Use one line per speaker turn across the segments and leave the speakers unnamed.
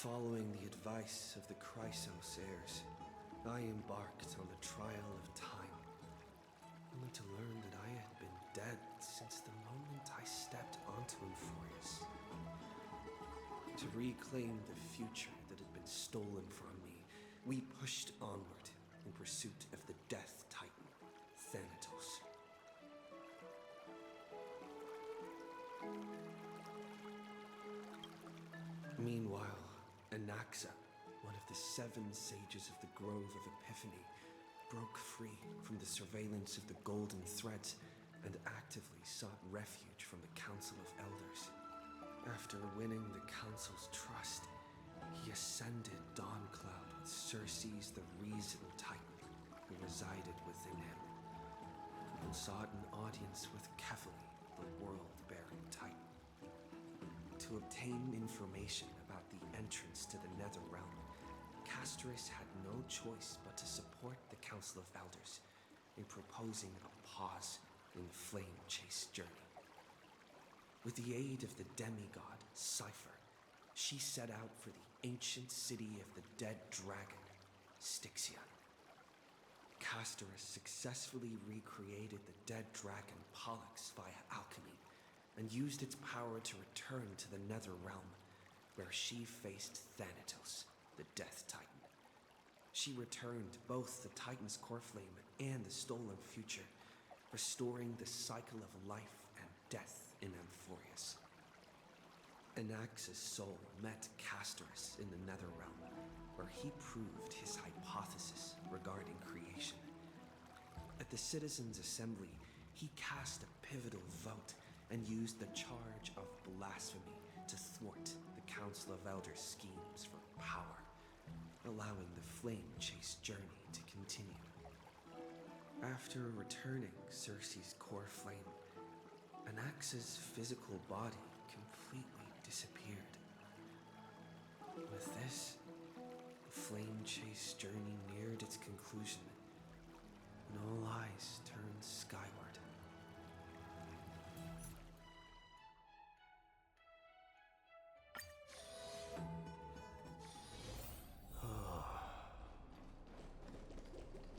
Following the advice of the Chrysos heirs, I embarked on the trial of time, only to learn that I had been dead since the moment I stepped onto Euphorius. To reclaim the future that had been stolen from me, we pushed onward in pursuit of the Death Titan, Thanatos. Meanwhile, Anaxa, one of the 7 sages of the Grove of Epiphany, broke free from the surveillance of the Golden Threads and actively sought refuge from the Council of Elders. After winning the Council's trust, he ascended Dawncloud with Circe's the Reason Titan, who resided within him, and sought an audience with Kefali, the World-Bearing Titan. To obtain information about the entrance to the Nether Realm, Castorus had no choice but to support the Council of Elders in proposing a pause in the Flame Chase journey. With the aid of the demigod, Cypher, she set out for the ancient city of the dead dragon, Styxian. Castorus successfully recreated the dead dragon Pollux via alchemy and used its power to return to the Nether Realm, where she faced Thanatos, the Death Titan. She returned both the Titan's core flame and the stolen future, restoring the cycle of life and death in Euphorius. Anaxa's soul met Castorus in the Netherrealm, where he proved his hypothesis regarding creation. At the Citizens' Assembly, he cast a pivotal vote and used the charge of blasphemy to thwart the Council of Elders' schemes for power, allowing the Flame Chase journey to continue. After returning Circe's core flame, Anaxa's physical body completely disappeared. With this, the Flame Chase journey neared its conclusion, and all eyes turned skyward.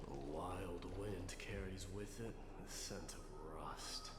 A wild wind carries with it the scent of rust.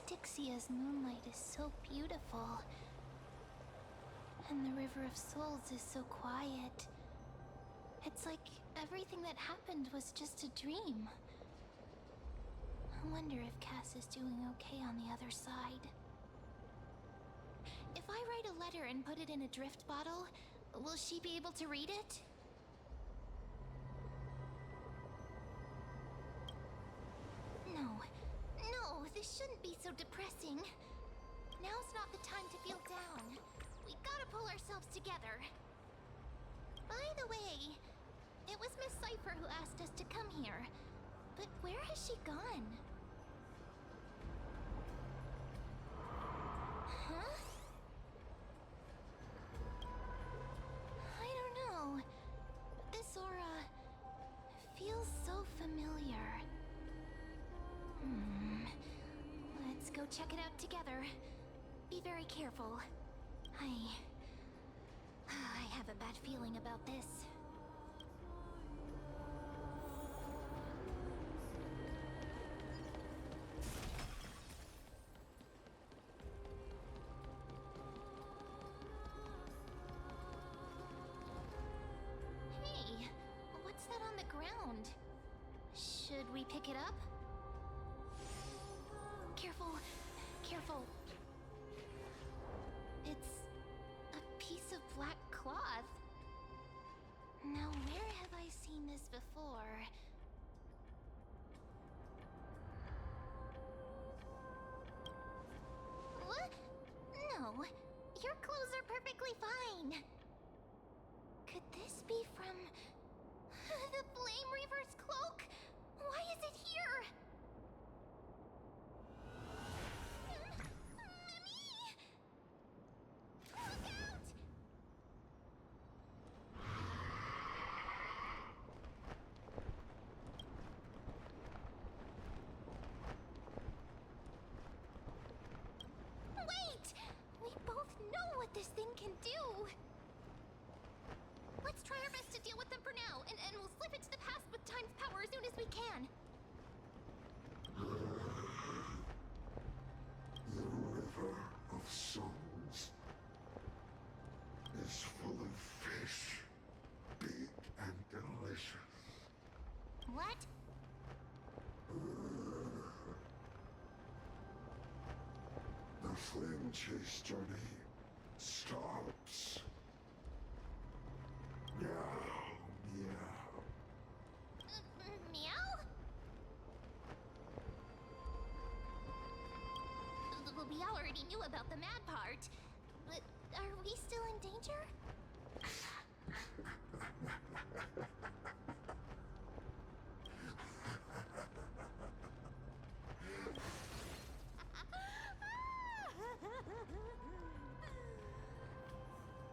Styxia's moonlight is so beautiful. And the River of Souls is so quiet. It's like everything that happened was just a dream. I wonder if Cass is doing okay on the other side. If I write a letter and put it in a drift bottle, will she be able to read it? No, this shouldn't be so depressing. Now's not the time to feel down. We gotta pull ourselves together. By the way, it was Miss Cipher who asked us to come here. But where has she gone? Huh? I don't know. This aura feels so familiar. Let's go check it out together. Be very careful. I have a bad feeling about this. Hey, what's that on the ground? Should we pick it up? Careful, careful. It's a piece of black cloth. Now, where have I seen this before? What? No, your clothes are perfectly fine. Could this be from the Flame Reaver's cloak? Why is it here? This thing can do. Let's try our best to deal with them for now, and we'll slip into the past with time's power as soon as we can.
The River of Souls is full of fish, big and delicious.
What?
The flame chase journey stops. Meow, meow.
Meow? Well, we already knew about the mad part, but are we still in danger?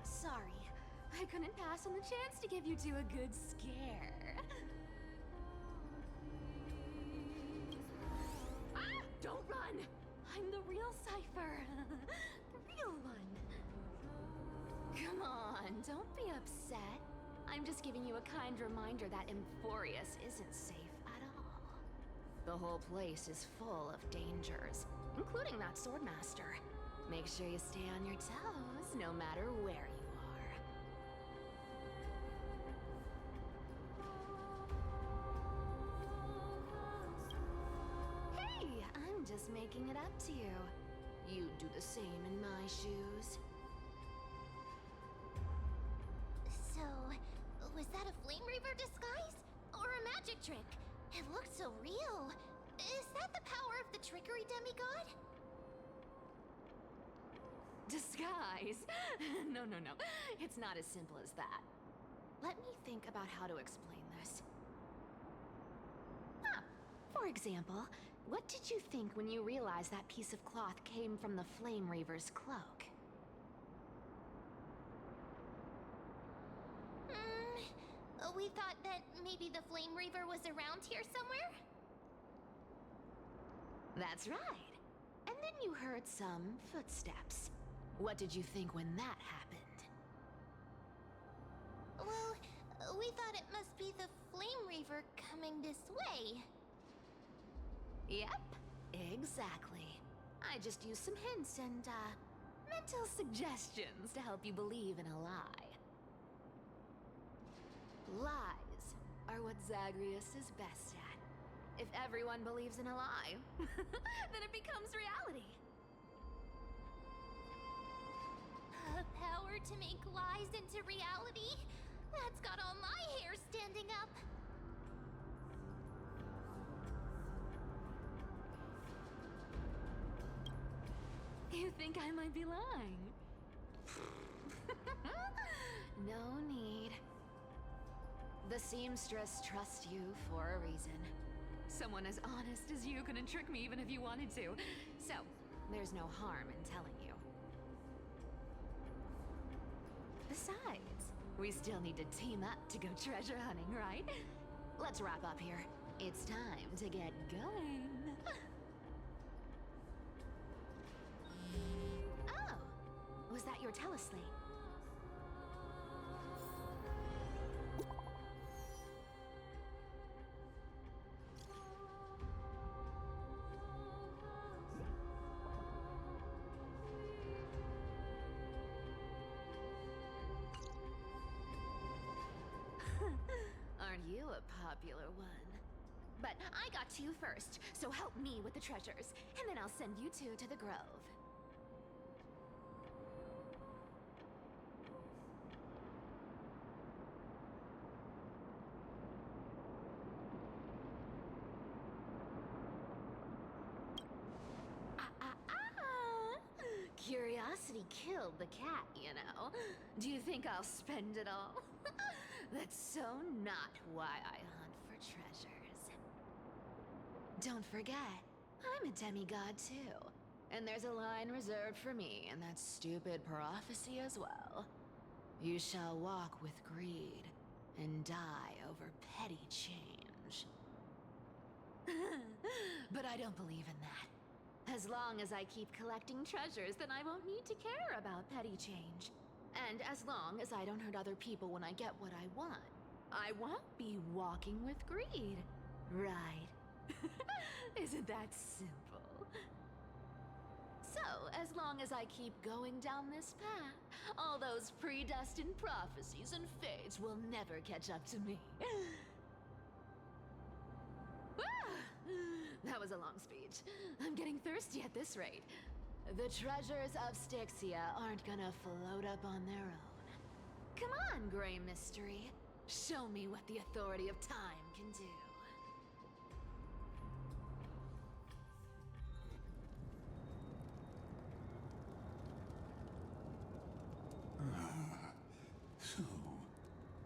Sorry, I couldn't pass on the chance to give you two a good scare. Ah! Don't run! I'm the real Cipher. The real one. Come on, don't be upset. I'm just giving you a kind reminder that Emphorius isn't safe at all. The whole place is full of dangers, including that Swordmaster. Make sure you stay on your toes, no matter where you are. Hey, I'm just making it up to you. You'd do the same in my shoes.
So, was that a Flame Reaver disguise? Or a magic trick? It looked so real. Is that the power of the trickery demigod?
Disguise? No. It's not as simple as that. Let me think about how to explain this. For example, what did you think when you realized that piece of cloth came from the Flame Reaver's cloak?
We thought that maybe the Flame Reaver was around here somewhere?
That's right. And then you heard some footsteps. What did you think when that happened?
Well, we thought it must be the Flame Reaver coming this way.
Yep, exactly. I just used some hints and, mental suggestions to help you believe in a lie. Lies are what Zagreus is best at. If everyone believes in a lie, then it becomes reality.
Power to make lies into reality? That's got all my hair standing up.
You think I might be lying? No need. The seamstress trusts you for a reason. Someone as honest as you couldn't trick me even if you wanted to. So, there's no harm in telling you. Besides, we still need to team up to go treasure hunting, right? Let's wrap up here. It's time to get going. Oh, was that your teleslate? Aren't you a popular one? But I got to you first, so help me with the treasures, and then I'll send you two to the grove. Curiosity killed the cat, you know. Do you think I'll spend it all? That's so not why I hunt for treasures. Don't forget, I'm a demigod too. And there's a line reserved for me in that stupid prophecy as well. You shall walk with greed and die over petty change. But I don't believe in that. As long as I keep collecting treasures, then I won't need to care about petty change. And as long as I don't hurt other people when I get what I want, I won't be walking with greed. Right? Isn't that simple? So, as long as I keep going down this path, all those predestined prophecies and fates will never catch up to me. That was a long speech. I'm getting thirsty at this rate. The treasures of Styxia aren't gonna float up on their own. Come on, Grey Mystery. Show me what the authority of time can do.
So,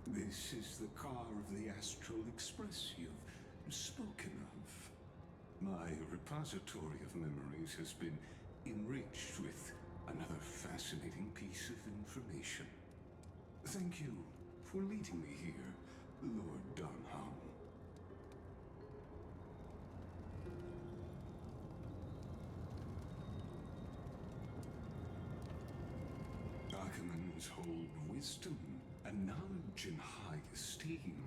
this is the car of the Astral Express you've spoken of. My repository of memories has been enriched with another fascinating piece of information. Thank you for leading me here, Lord Dunham. Archimans hold wisdom and knowledge in high esteem.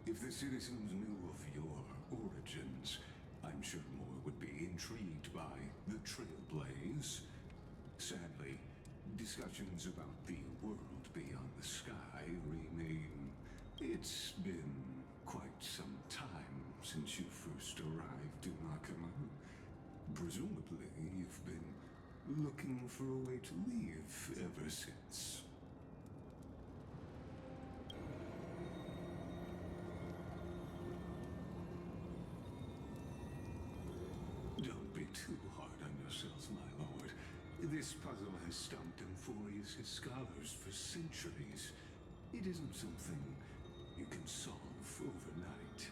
If the citizens knew of your origins, I'm sure more would be intrigued by the Trailblaze. Sadly, discussions about the world beyond the sky remain. It's been quite some time since you first arrived in Akama. Presumably, you've been looking for a way to leave ever since. Don't be too hard on yourselves, my lord. This puzzle has stumped Emphorius' scholars for centuries. It isn't something you can solve overnight,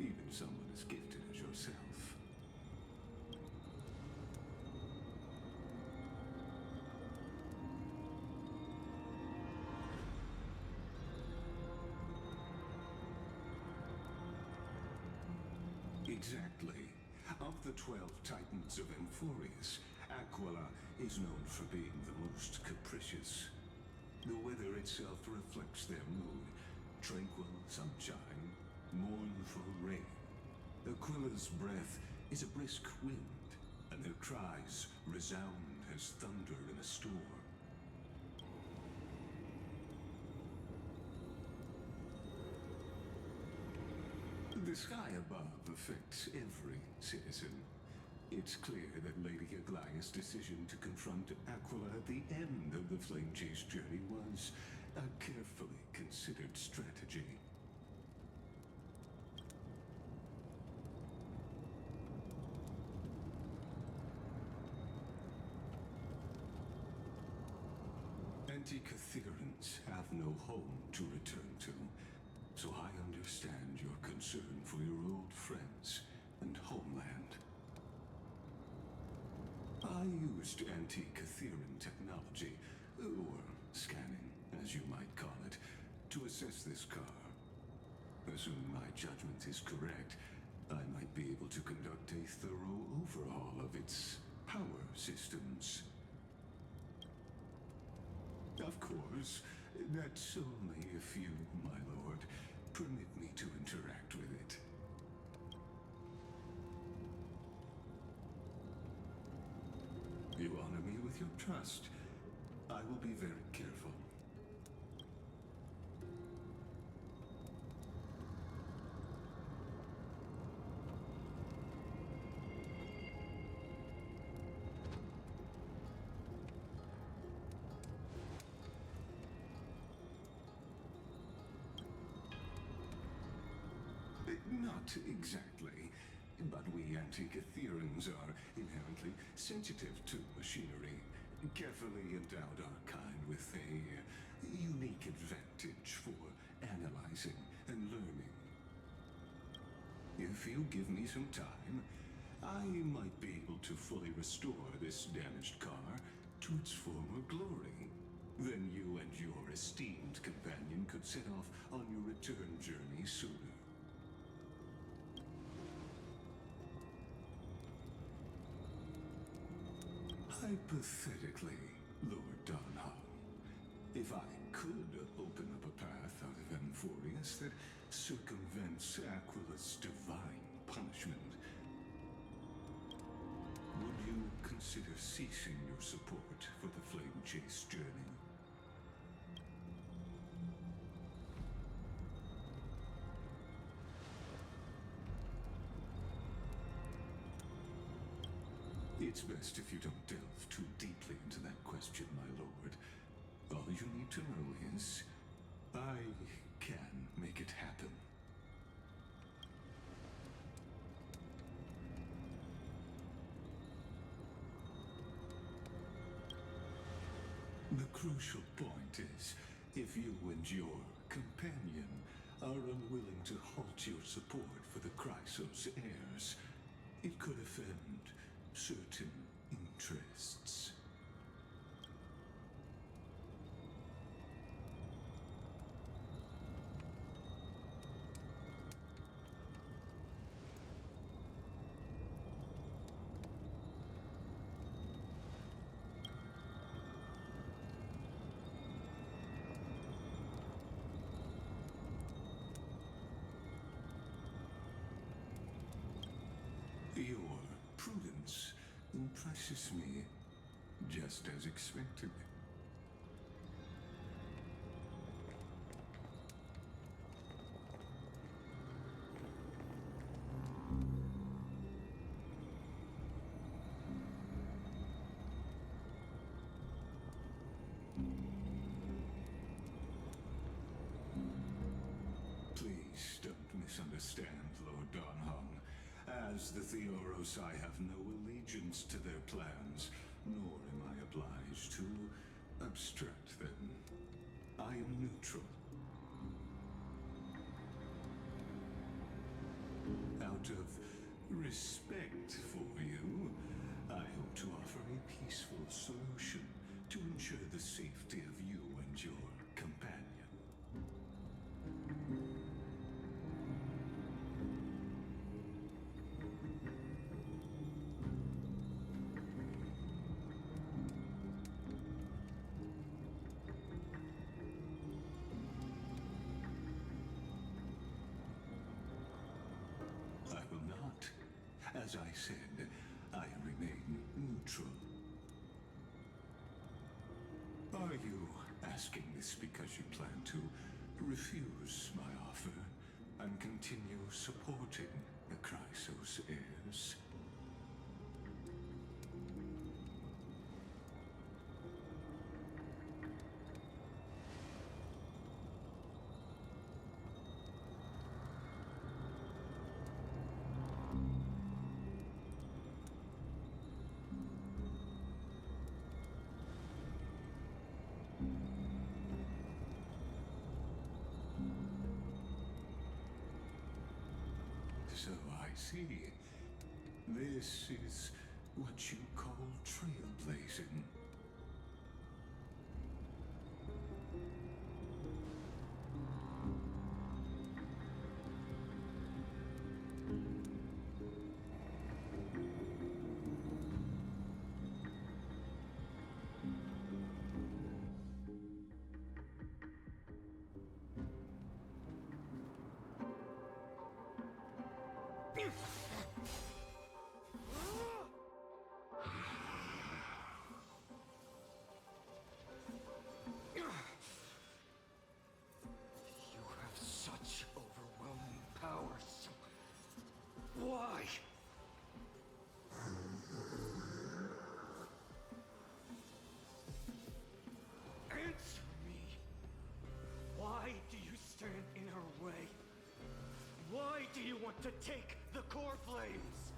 even someone as gifted as yourself. Exactly. Of the 12 Titans of Emphorius, Aquila is known for being the most capricious. The weather itself reflects their mood. Tranquil sunshine, mournful rain. Aquila's breath is a brisk wind, and their cries resound as thunder in a storm. The sky above affects every citizen. It's clear that Lady Aglaya's decision to confront Aquila at the end of the Flame Chase journey was a carefully considered strategy. Anti-Catherians have no home to return to, so I understand your concern for your old friends and homeland. I used anti-Catherian technology, or scanning, as you might call it, to assess this car. Assuming my judgment is correct, I might be able to conduct a thorough overhaul of its power systems. Of course, that's only if you, my lord, permit me to interact with it. You honor me with your trust. I will be very careful. Not exactly, but we Anti-Catherians are inherently sensitive to machinery, carefully endowed our kind with a unique advantage for analyzing and learning. If you give me some time, I might be able to fully restore this damaged car to its former glory. Then you and your esteemed companion could set off on your return journey sooner. Hypothetically, Lord Donham, if I could open up a path out of Amphorius that circumvents Aquila's divine punishment, would you consider ceasing your support for the Flame Chase journey? It's best if you don't delve too deeply into that question, my lord. All you need to know is, I can make it happen. The crucial point is, if you and your companion are unwilling to halt your support for the Chrysos heirs, it could offend certain interests. Your prudence impresses me, just as expected. Please don't misunderstand, Lord Donham. As the Theoros, I have no allegiance to their plans, nor am I obliged to obstruct them. I am neutral. Out of respect for you, I hope to offer a peaceful solution to ensure the safety of you and your companion. I will not. As I said, I remain neutral. Are you asking this because you plan to refuse my offer and continue supporting the Chrysos heirs? So I see. This is what you call trailblazing.
You have such overwhelming powers. Why? Answer me. Why do you stand in her way? Why do you want to take the core flames?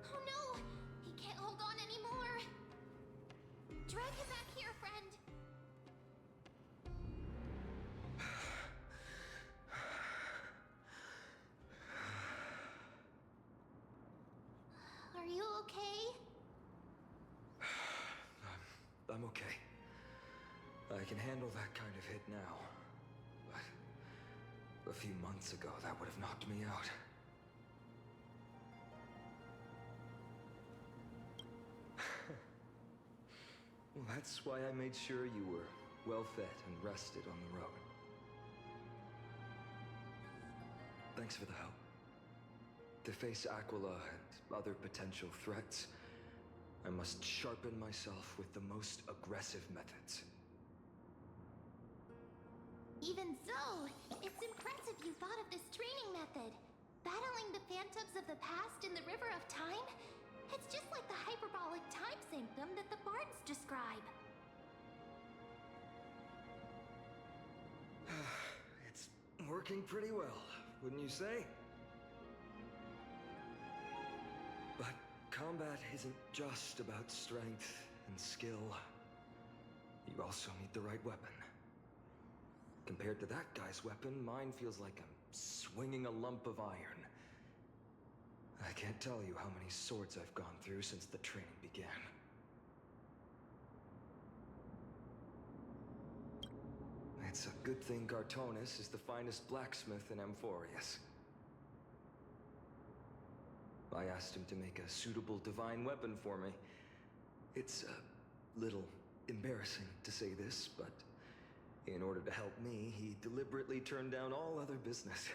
Oh no! He can't hold on anymore! Drag him back here, friend! Are you okay?
I'm okay. I can handle that kind of hit now. But a few months ago, that would have knocked me out. Well, that's why I made sure you were well fed and rested on the road. Thanks for the help. To face Aquila and other potential threats, I must sharpen myself with the most aggressive methods.
Even so, it's impressive you thought of this training method. Battling the phantoms of the past in the River of Time? It's just like the hyperbolic time sanctum that the bards describe.
It's working pretty well, wouldn't you say? But combat isn't just about strength and skill. You also need the right weapon. Compared to that guy's weapon, mine feels like I'm swinging a lump of iron. I can't tell you how many swords I've gone through since the training began. It's a good thing Gartonis is the finest blacksmith in Amphorius. I asked him to make a suitable divine weapon for me. It's a little embarrassing to say this, but in order to help me, he deliberately turned down all other business.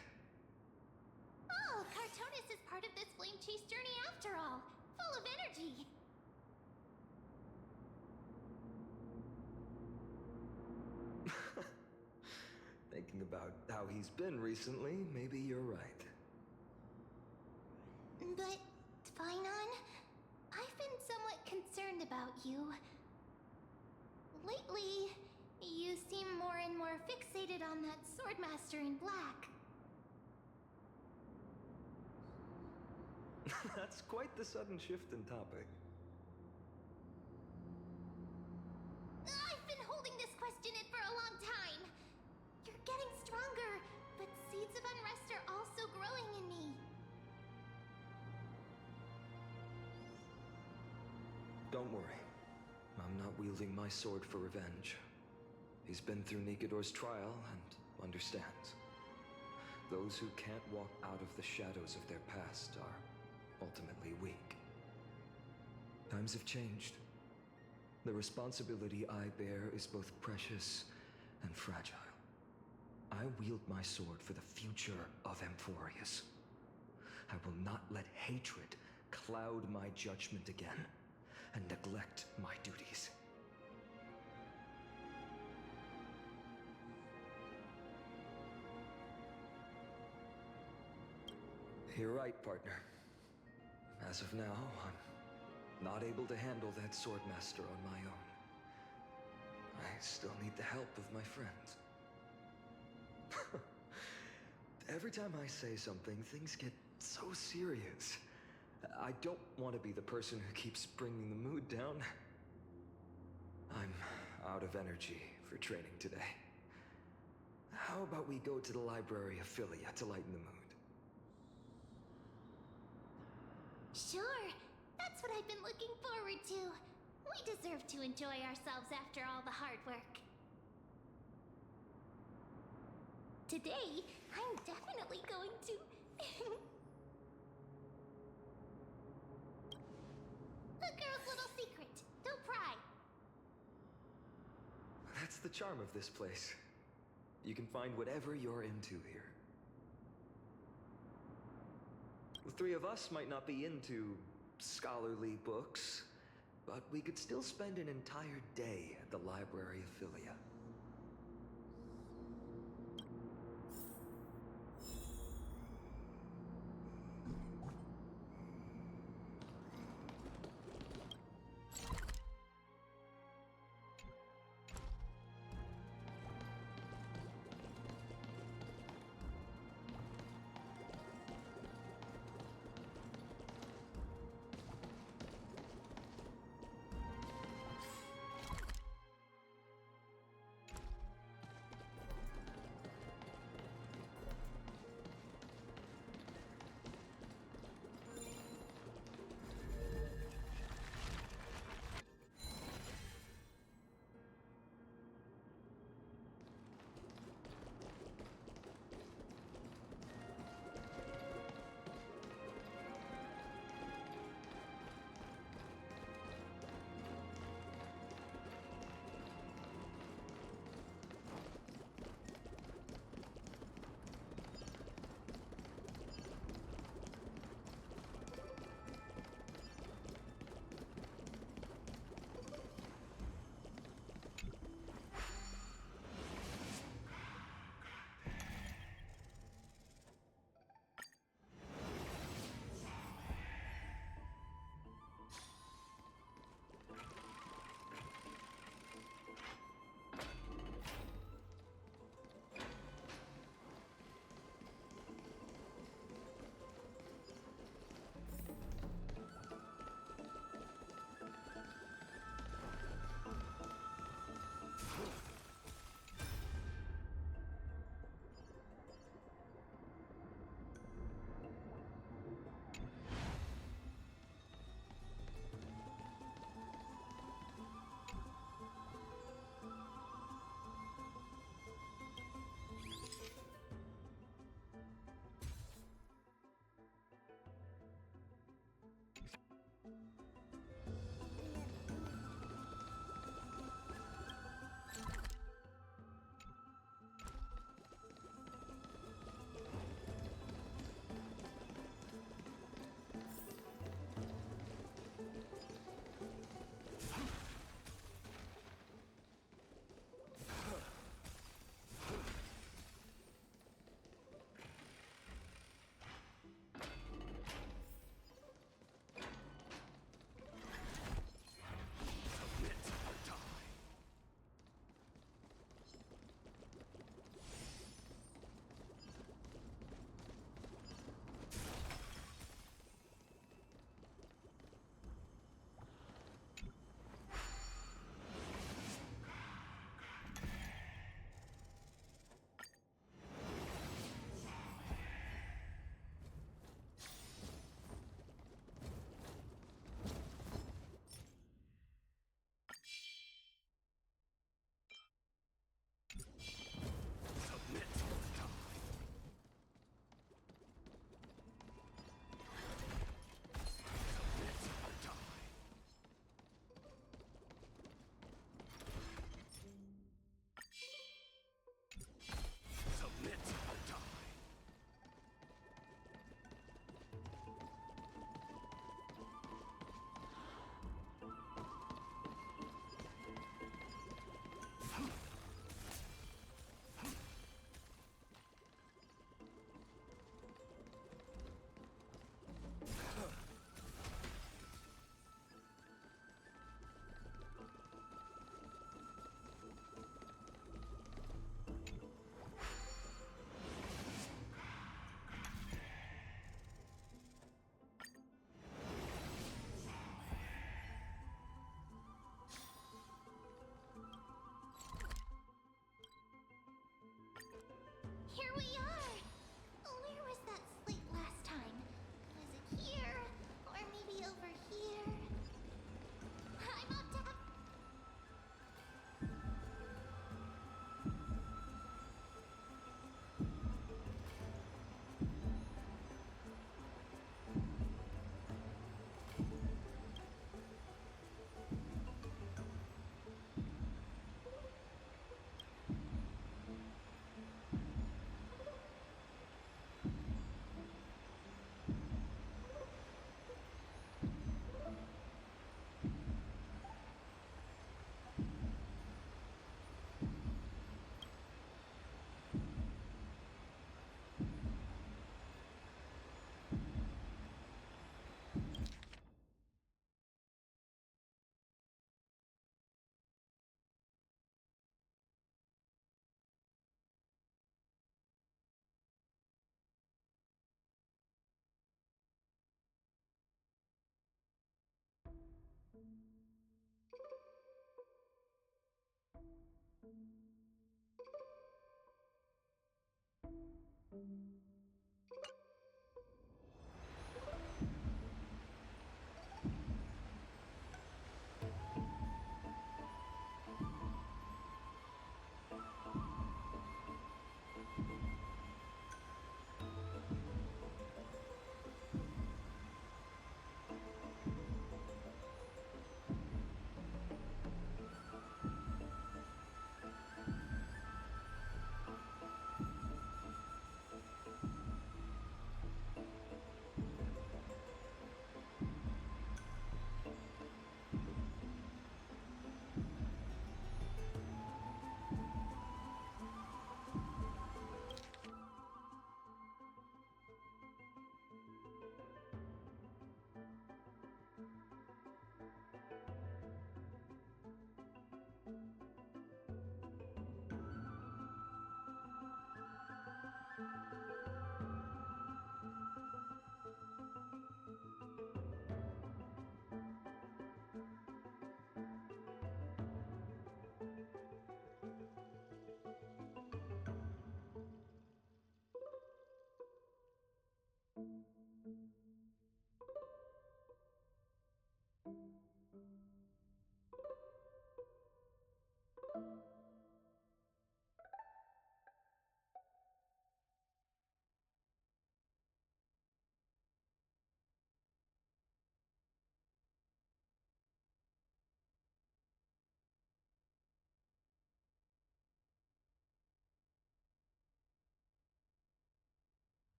Oh, Cartonis is part of this flame chase journey after all. Full of energy.
Thinking about how he's been recently, maybe you're right.
But, Finon, I've been somewhat concerned about you. Lately, you seem more and more fixated on that Swordmaster in black.
That's quite the sudden shift in topic.
I've been holding this question in for a long time. You're getting stronger, but seeds of unrest are also growing in me.
Don't worry. I'm not wielding my sword for revenge. He's been through Nikodor's trial and understands. Those who can't walk out of the shadows of their past are ultimately weak. Times have changed. The responsibility I bear is both precious and fragile.
I wield my sword for the future of Amphorius. I will not let hatred cloud my judgment again, and neglect my duties. You're right, partner. As of now, I'm not able to handle that Swordmaster on my own. I still need the help of my friends. Every time I say something, things get so serious. I don't want to be the person who keeps bringing the mood down. I'm out of energy for training today. How about we go to the library of Philia to lighten the mood?
Sure, that's what I've been looking forward to. We deserve to enjoy ourselves after all the hard work. Today, I'm definitely going to... A girl's little secret. Don't pry.
That's the charm of this place. You can find whatever you're into here. The three of us might not be into scholarly books, but we could still spend an entire day at the Library of Philia.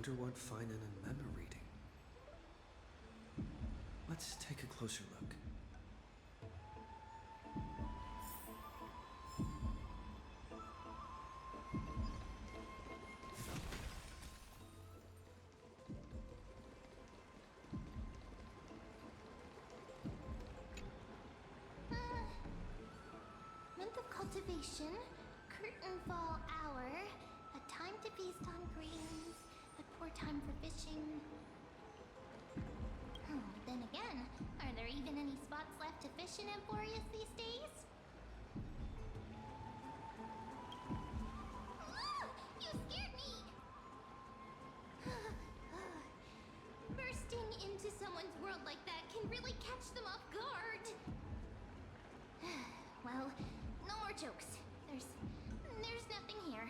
wonder what Finan and Mem are reading. Let's take a closer look.
Month of cultivation, curtain fall hour, a time to feast on greens, a poor time for fishing. Oh, then again, are there even any spots left to fish in Emporius these days? Ah, you scared me! Bursting into someone's world like that can really catch them off guard. Well, no more jokes. There's nothing here.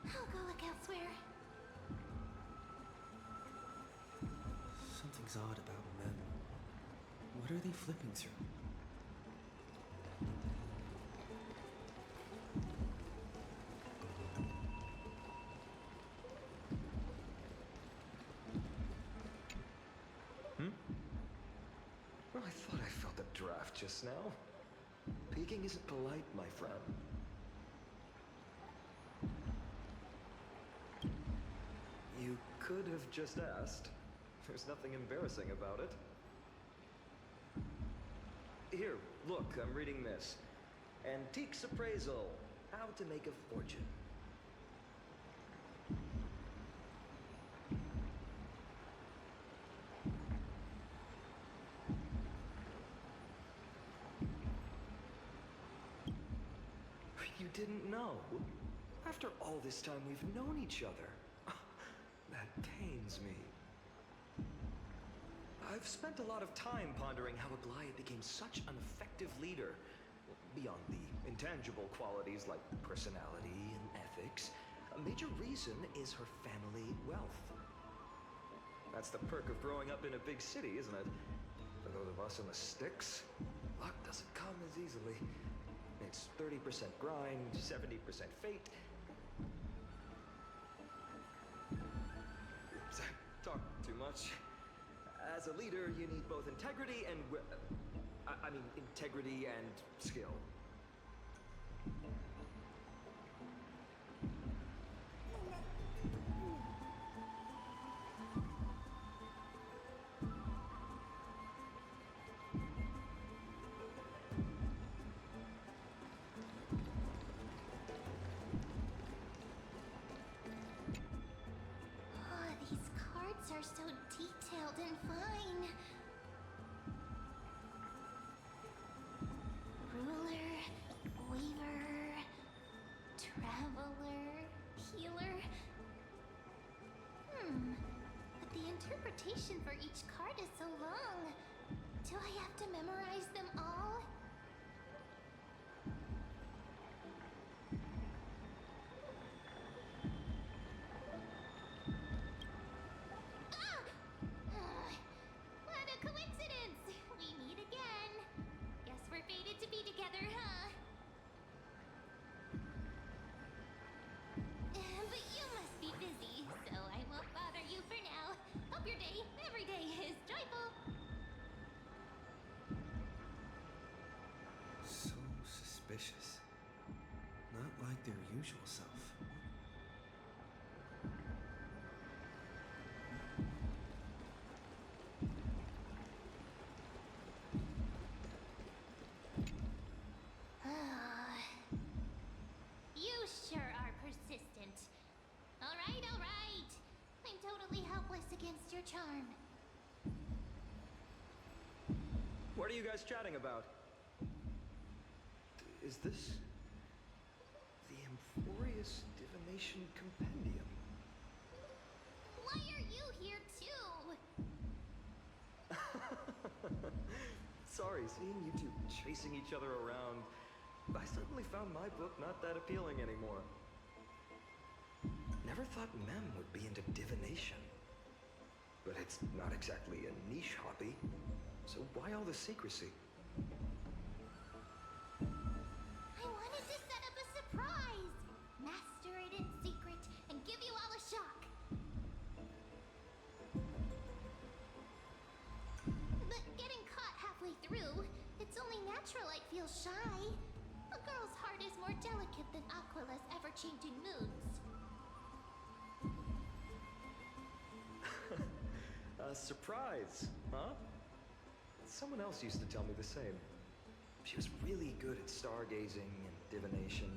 I'll go look elsewhere.
Something's odd about Mem. What are they flipping through?
Well, I thought I felt a draft just now. Peeking isn't polite, my friend. You could have just asked. There's nothing embarrassing about it. Here, look, I'm reading this. Antiques Appraisal. How to make a fortune. You didn't know? After all this time we've known each other. That pains me. I've spent a lot of time pondering how Aglaia became such an effective leader. Beyond the intangible qualities like personality and ethics, a major reason is her family wealth. That's the perk of growing up in a big city, isn't it? For those of us in the sticks, luck doesn't come as easily. It's 30% grind, 70% fate. Oops, I talk too much. As a leader, you need both integrity and... I mean, integrity and skill.
Oh, these cards are so detailed and fine. Ruler, weaver, traveler, healer. But the interpretation for each card is so long. Do I have to memorize them all? What a coincidence! We meet again. Guess we're fated to be together, huh? But you must be busy, so I won't bother you for now. Hope your day, every day, is joyful.
So suspicious. Not like their usual self.
You sure are persistent. All right, all right. I'm totally helpless against your charm.
What are you guys chatting about? Is this... the Emporius Divination Compendium?
Why are you here too?
Sorry, seeing you two chasing each other around, I suddenly found my book not that appealing anymore. Never thought Mem would be into divination. But it's not exactly a niche hobby, so why all the secrecy?
I wanted to set up a surprise. Master it in secret and give you all a shock. Electrolyte feels shy. A girl's heart is more delicate than Aquila's ever-changing moods.
A surprise, huh? Someone else used to tell me the same. She was really good at stargazing and divination,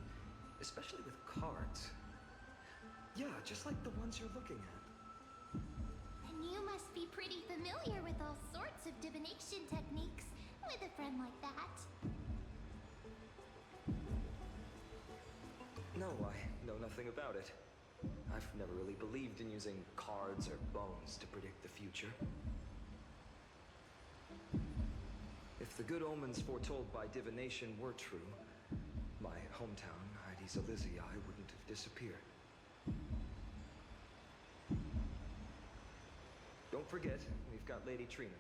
especially with cards. Yeah, just like the ones you're looking at.
And you must be pretty familiar with all sorts of divination techniques with a friend like that.
No, I know nothing about it. I've never really believed in using cards or bones to predict the future. If the good omens foretold by divination were true, my hometown, Heidi's Elysiae, wouldn't have disappeared. Don't forget, we've got Lady Trina.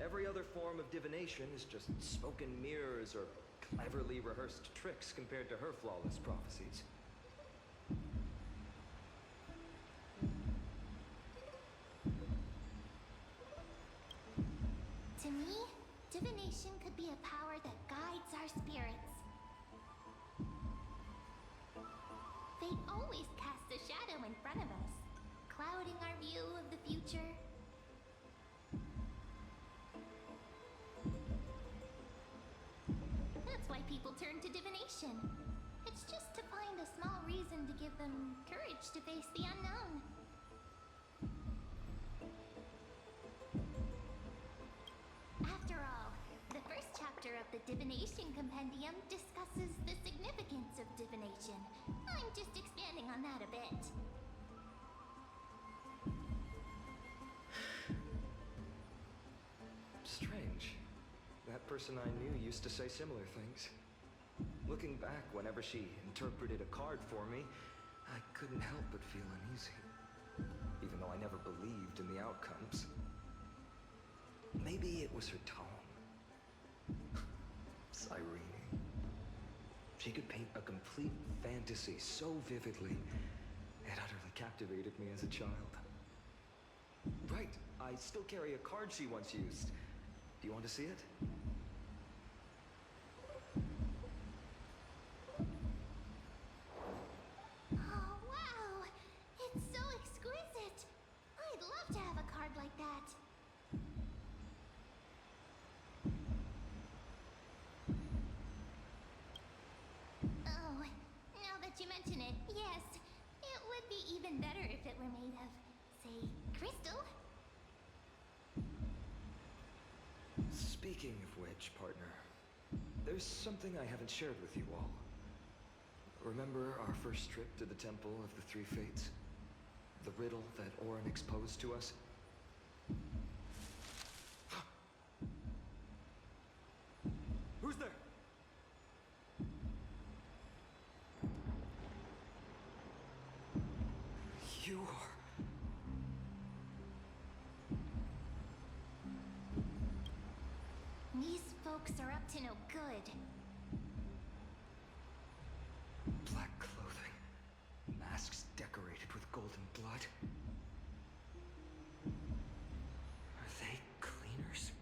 Every other form of divination is just smoke and mirrors or cleverly rehearsed tricks compared to her flawless prophecies.
To me, divination could be a power that guides our spirits. Fate always casts a shadow in front of us, clouding our view of the future. That's why people turn to divination. It's just to find a small reason to give them courage to face the unknown. After all, the first chapter of the Divination Compendium discusses the significance of divination. I'm just expanding on that a bit.
Strange. That person I knew used to say similar things. Looking back, whenever she interpreted a card for me, I couldn't help but feel uneasy. Even though I never believed in the outcomes. Maybe it was her tone. Cyrene. She could paint a complete fantasy so vividly, it utterly captivated me as a child. Right, I still carry a card she once used. Do you want to see it?
Oh, wow! It's so exquisite! I'd love to have a card like that. Oh, now that you mention it, yes. It would be even better if it were made of, say, crystal.
Speaking of which, partner, there's something I haven't shared with you all. Remember our first trip to the Temple of the Three Fates? The riddle that Orynyx posed to us? Who's there? You are...
These folks are up to no good.
Black clothing, masks decorated with golden blood. Are they cleaners?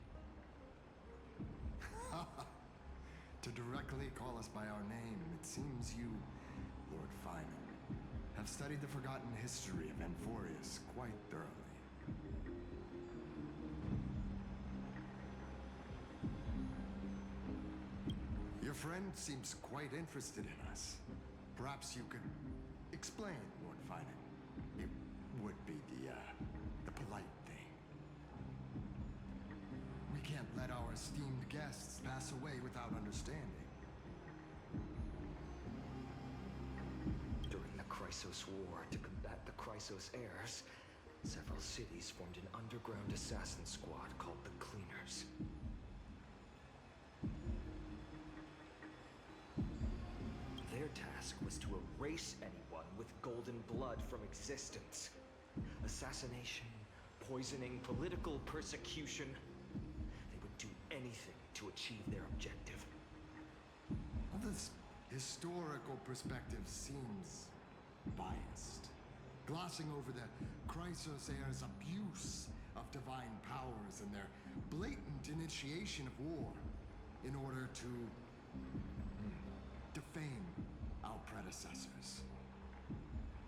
To directly call us by our name, it seems you, Lord Finan, have studied the forgotten history of Amphorius quite thoroughly. Your friend seems quite interested in us. Perhaps you could explain, Lord Finan. It would be the polite thing. We can't let our esteemed guests pass away without understanding.
During the Chrysos War, to combat the Chrysos heirs, several cities formed an underground assassin squad called the Cleaners. Their task was to erase anyone with golden blood from existence. Assassination, poisoning, political persecution. They would do anything to achieve their objective.
Well, this historical perspective seems biased, glossing over the Chrysos heirs' abuse of divine powers and their blatant initiation of war. in order to defame our predecessors.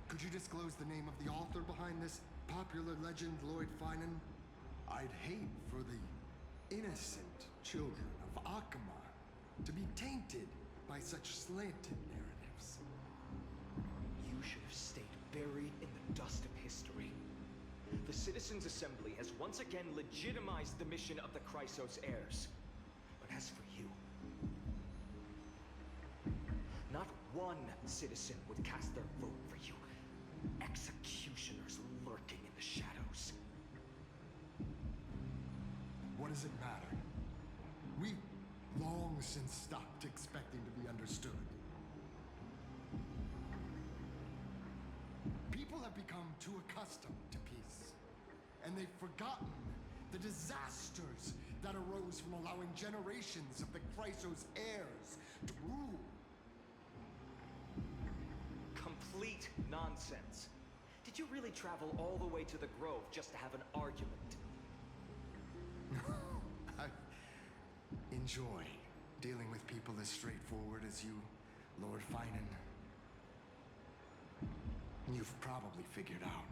Could you disclose the name of the author behind this popular legend, Lloyd Finan? I'd hate for the innocent children of Akama to be tainted by such slanted narratives.
You should have stayed buried in the dust of history. The Citizens' Assembly has once again legitimized the mission of the Chrysos heirs. But as for you, not one citizen would cast their vote for you. Executioners lurking in the shadows.
What does it matter? We've long since stopped expecting to be understood. People have become too accustomed to peace, and they've forgotten the disasters that arose from allowing generations of the Chrysos heirs to rule.
Complete nonsense. Did you really travel all the way to the Grove just to have an argument?
I enjoy dealing with people as straightforward as you, Lord Finan. You've probably figured out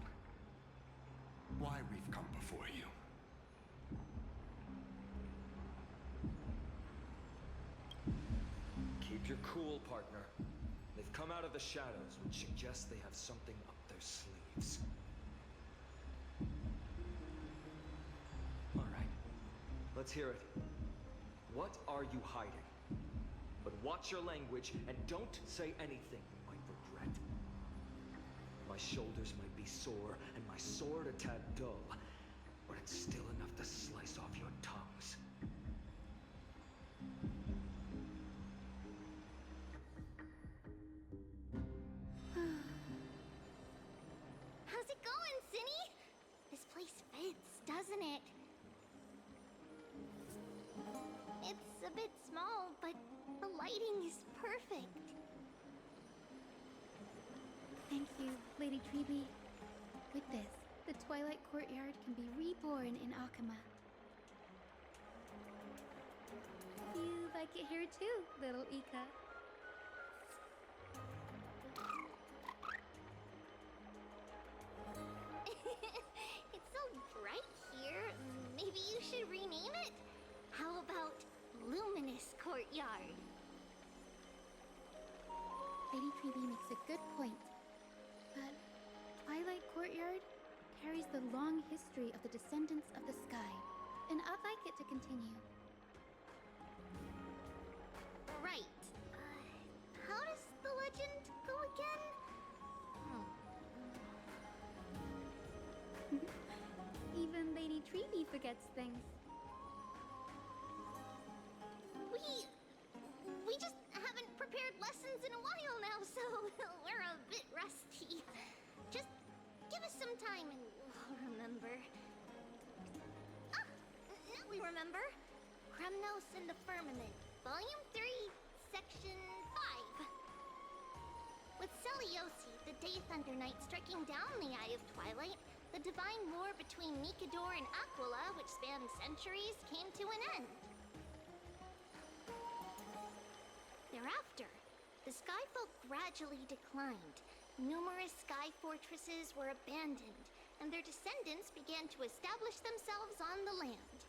why we've come before you.
Keep your cool, partner. They've come out of the shadows, which suggests they have something up their sleeves. All right, let's hear it. What are you hiding? But watch your language and don't say anything you might regret. My shoulders might be sore and my sword a tad dull, but it's still enough to slice off your tongues.
How's it going, Cinny? This place fits, doesn't it? It's a bit small, but the lighting is perfect.
Thank you, Lady Treeby. With this, the Twilight Courtyard can be reborn in Akama. You like it here too, little Ika.
It's so bright here. Maybe you should rename it? How about Luminous Courtyard?
Lady Treeby makes a good point. But Twilight Courtyard carries the long history of the descendants of the sky, and I'd like it to continue.
Right. How does the legend go again?
Even Lady Treeby forgets things.
We just haven't prepared lessons in a while now, so we're a bit rusty. Just give us some time and we'll remember. Ah! Now we remember. Kremnos and the Firmament, Volume 3, Section 5. With Seliosi, the Day Thunder Knight, striking down the Eye of Twilight, the divine war between Mikador and Aquila, which spanned centuries, came to an end. Thereafter, the Skyfolk gradually declined. Numerous sky fortresses were abandoned, and their descendants began to establish themselves on the land.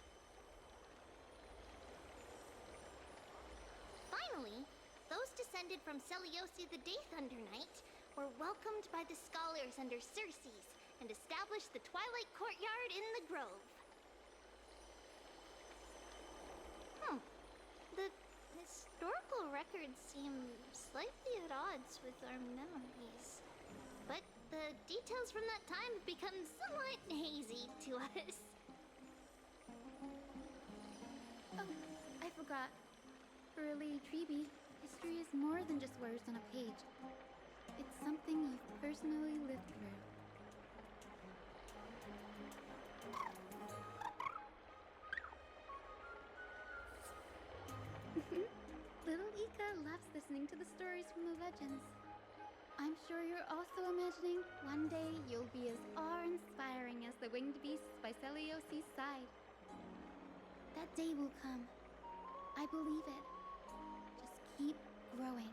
Finally, those descended from Seliosi the Day Thunder Knight were welcomed by the scholars under Circes and established the Twilight Courtyard in the Grove. The historical records seem slightly at odds with our memories. But the details from that time have become somewhat hazy to us.
Oh, I forgot. For Lady Treeby, history is more than just words on a page. It's something you've personally lived through. Little Ika loves listening to the stories from the legends. I'm sure you're also imagining one day you'll be as awe-inspiring as the winged beasts by Seliosi's side. That day will come. I believe it. Just keep growing.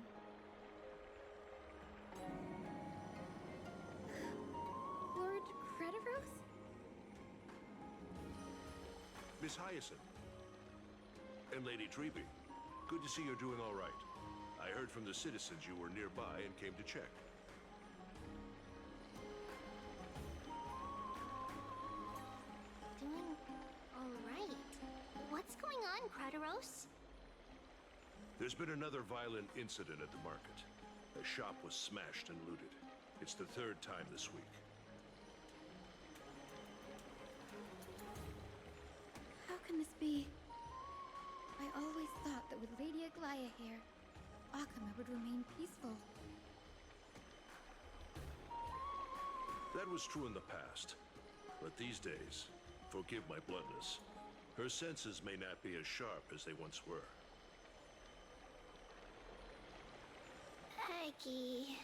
Lord Crediros?
Miss Hyacinth. And Lady Treby. Good to see you're doing all right. I heard from the citizens you were nearby and came to check.
Doing all right. What's going on, Crediros?
There's been another violent incident at the market. A shop was smashed and looted. It's the third time this week.
How can this be? I always thought that with Lady Aglaya here, Akama would remain peaceful.
That was true in the past. But these days, forgive my bluntness, her senses may not be as sharp as they once were.
Aggie.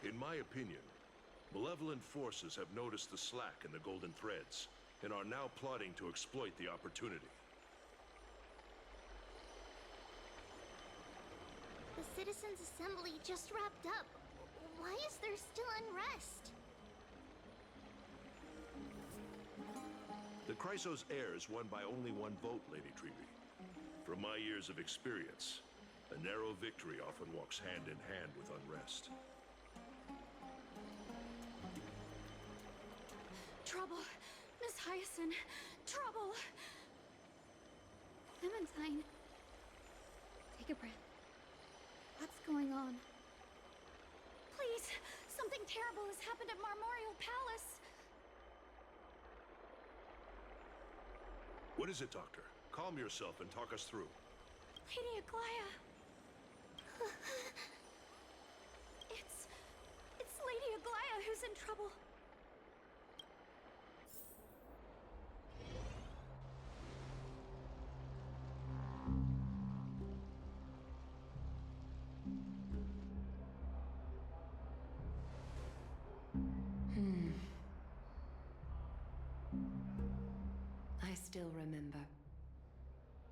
In my opinion, malevolent forces have noticed the slack in the golden threads and are now plotting to exploit the opportunity.
The Citizens' Assembly just wrapped up. Why is there still unrest?
The Chrysos heirs won by only one vote, Lady Treby. From my years of experience, a narrow victory often walks hand in hand with unrest.
Trouble! Miss Hyacinth! Trouble!
Clementine. Take a breath. What's going on?
Please! Something terrible has happened at Marmorial Palace!
What is it, Doctor? Calm yourself and talk us through.
Lady Aglaya! It's Lady Aglaya who's in trouble.
I still remember.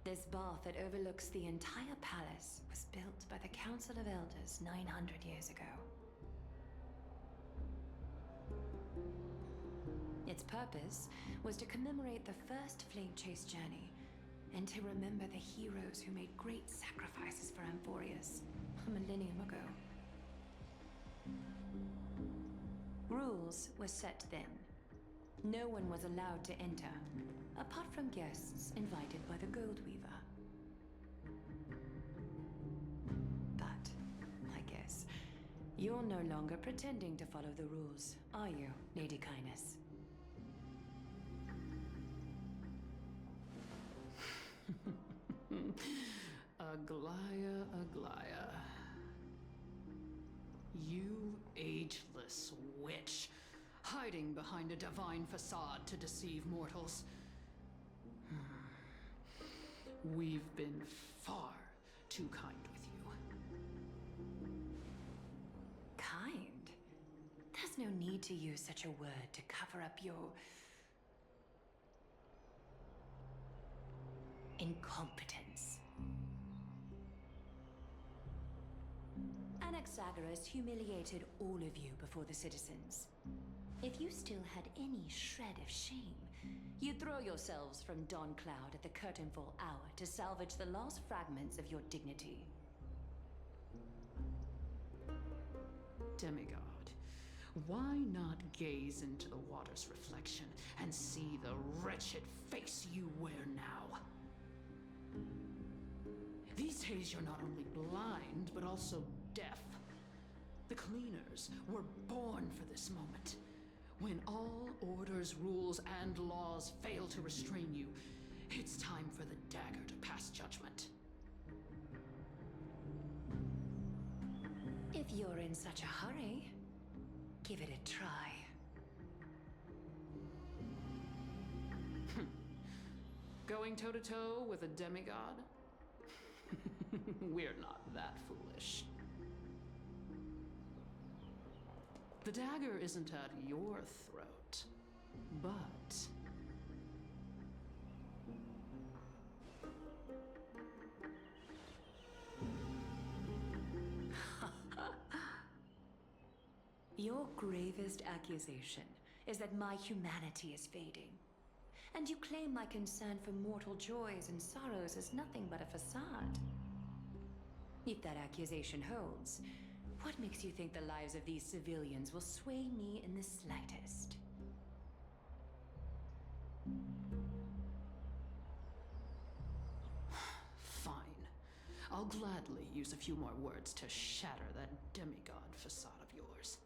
This bath that overlooks the entire palace was built by the Council of Elders 900 years ago. Its purpose was to commemorate the first flame chase journey and to remember the heroes who made great sacrifices for Amphorius a millennium ago. Rules were set then. No one was allowed to enter, apart from guests invited by the Gold Weaver. But, I guess, you're no longer pretending to follow the rules, are you, Lady Kindness?
Aglaya, Aglaya. You ageless witch, hiding behind a divine facade to deceive mortals. We've been far too kind with you.
Kind? There's no need to use such a word to cover up your incompetence. Anaxagoras humiliated all of you before the citizens. If you still had any shred of shame, you'd throw yourselves from Dawn Cloud at the curtainfall hour to salvage the last fragments of your dignity.
Demigod, why not gaze into the water's reflection and see the wretched face you wear now? These days you're not only blind, but also deaf. The cleaners were born for this moment. When all orders, rules, and laws fail to restrain you, it's time for the dagger to pass judgment.
If you're in such a hurry, give it a try.
Going toe-to-toe with a demigod? We're not that foolish. The dagger isn't at your throat, but
Your gravest accusation is that my humanity is fading. And you claim my concern for mortal joys and sorrows is nothing but a facade. If that accusation holds, what makes you think the lives of these civilians will sway me in the slightest?
Fine. I'll gladly use a few more words to shatter that demigod facade of yours.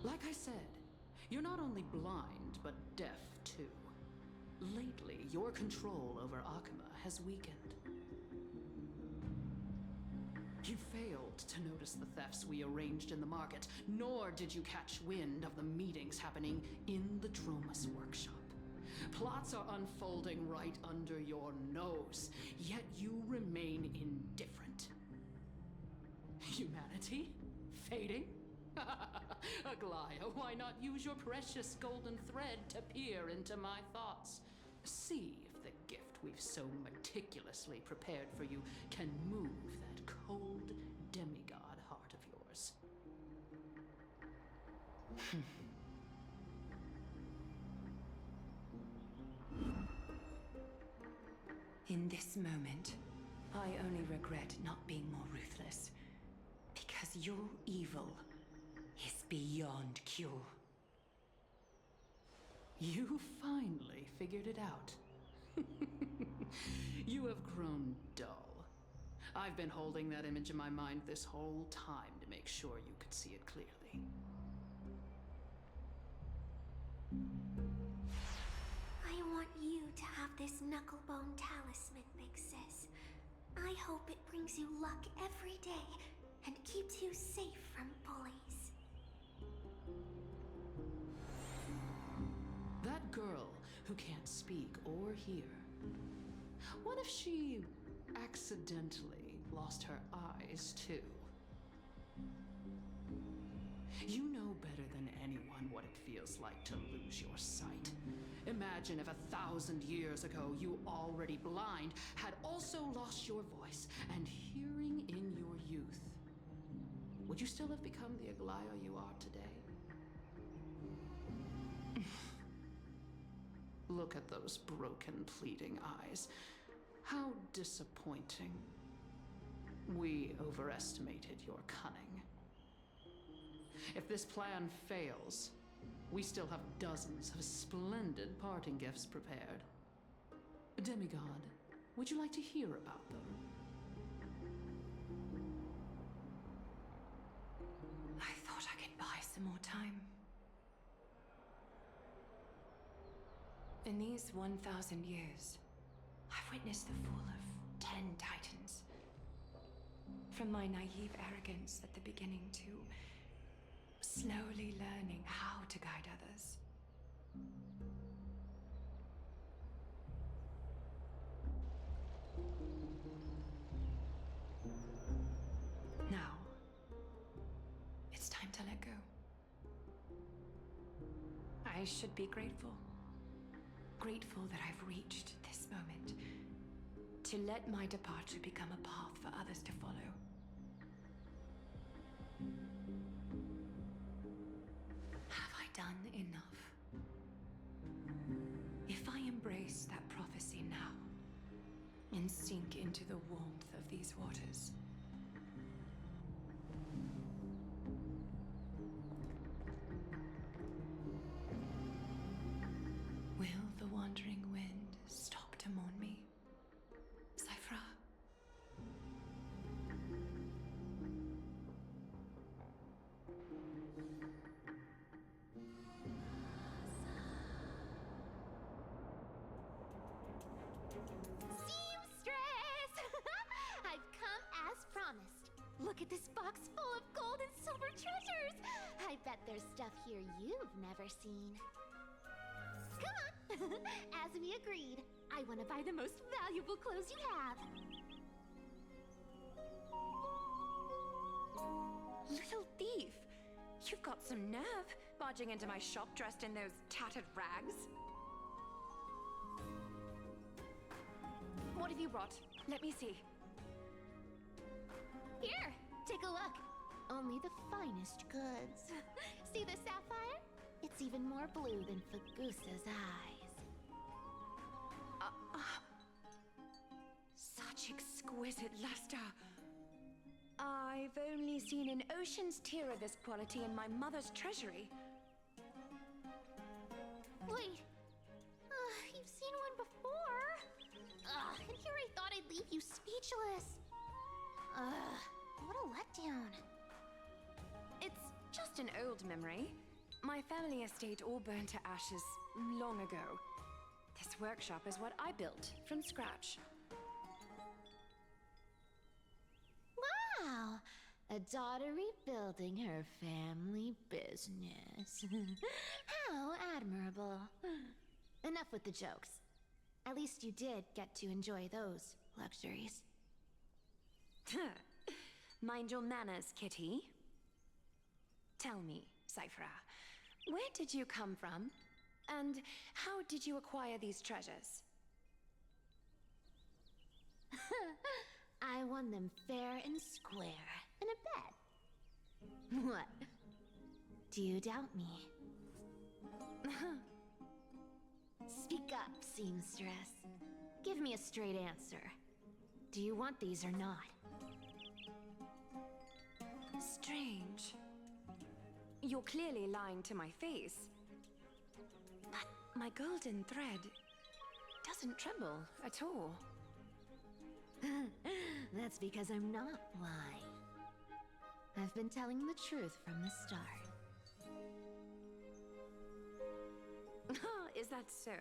Like I said, you're not only blind, but deaf too. Lately, your control over Akuma has weakened. You failed to notice the thefts we arranged in the market, nor did you catch wind of the meetings happening in the Dromus workshop. Plots are unfolding right under your nose, yet you remain indifferent. Humanity? Fading? Aglaya, why not use your precious golden thread to peer into my thoughts? See if the gift we've so meticulously prepared for you can move that cold demigod heart of yours.
In this moment, I only regret not being more ruthless. Because your evil is beyond cure.
You finally figured it out. You have grown dull. I've been holding that image in my mind this whole time to make sure you could see it clearly.
I want you to have this knucklebone talisman, Big Sis. I hope it brings you luck every day and keeps you safe from bullies.
That girl who can't speak or hear. What if she accidentally lost her eyes too? You know better than anyone what it feels like to lose your sight. Imagine if 1,000 years ago you, already blind, had also lost your voice and hearing in your youth. Would you still have become the Aglaya you are today? Look at those broken, pleading eyes. How disappointing. We overestimated your cunning. If this plan fails, we still have dozens of splendid parting gifts prepared. Demigod, would you like to hear about them?
I thought I could buy some more time. In these 1,000 years, I've witnessed the fall of 10 titans. From my naive arrogance at the beginning to slowly learning how to guide others. Now, it's time to let go. I should be grateful. Grateful that I've reached this moment. To let my departure become a path for others to follow. Have I done enough? If I embrace that prophecy now, and sink into the warmth of these waters, will the wandering wind stop to mourn me? Cyphra?
Seamstress! I've come as promised. Look at this box full of gold and silver treasures! I bet there's stuff here you've never seen. Come on! As we agreed, I want to buy the most valuable clothes you have.
Little thief! You've got some nerve, barging into my shop dressed in those tattered rags. What have you brought? Let me see.
Here, take a look. Only the finest goods. See the sapphire? It's even more blue than Fagusa's eyes.
Such exquisite luster. I've only seen an ocean's tear of this quality in my mother's treasury.
Wait. You've seen one before. And here I thought I'd leave you speechless. What a letdown.
It's just an old memory. My family estate all burned to ashes long ago. This workshop is what I built from scratch.
Wow! A daughter rebuilding her family business. How admirable. Enough with the jokes. At least you did get to enjoy those luxuries.
Mind your manners, Kitty. Tell me, Cyphra, where did you come from? And how did you acquire these treasures?
I won them fair and square in a bet. What? Do you doubt me? Speak up, seamstress. Give me a straight answer. Do you want these or not?
Strange. You're clearly lying to my face. But my golden thread doesn't tremble at all.
That's because I'm not lying. I've been telling the truth from the start.
Is that so?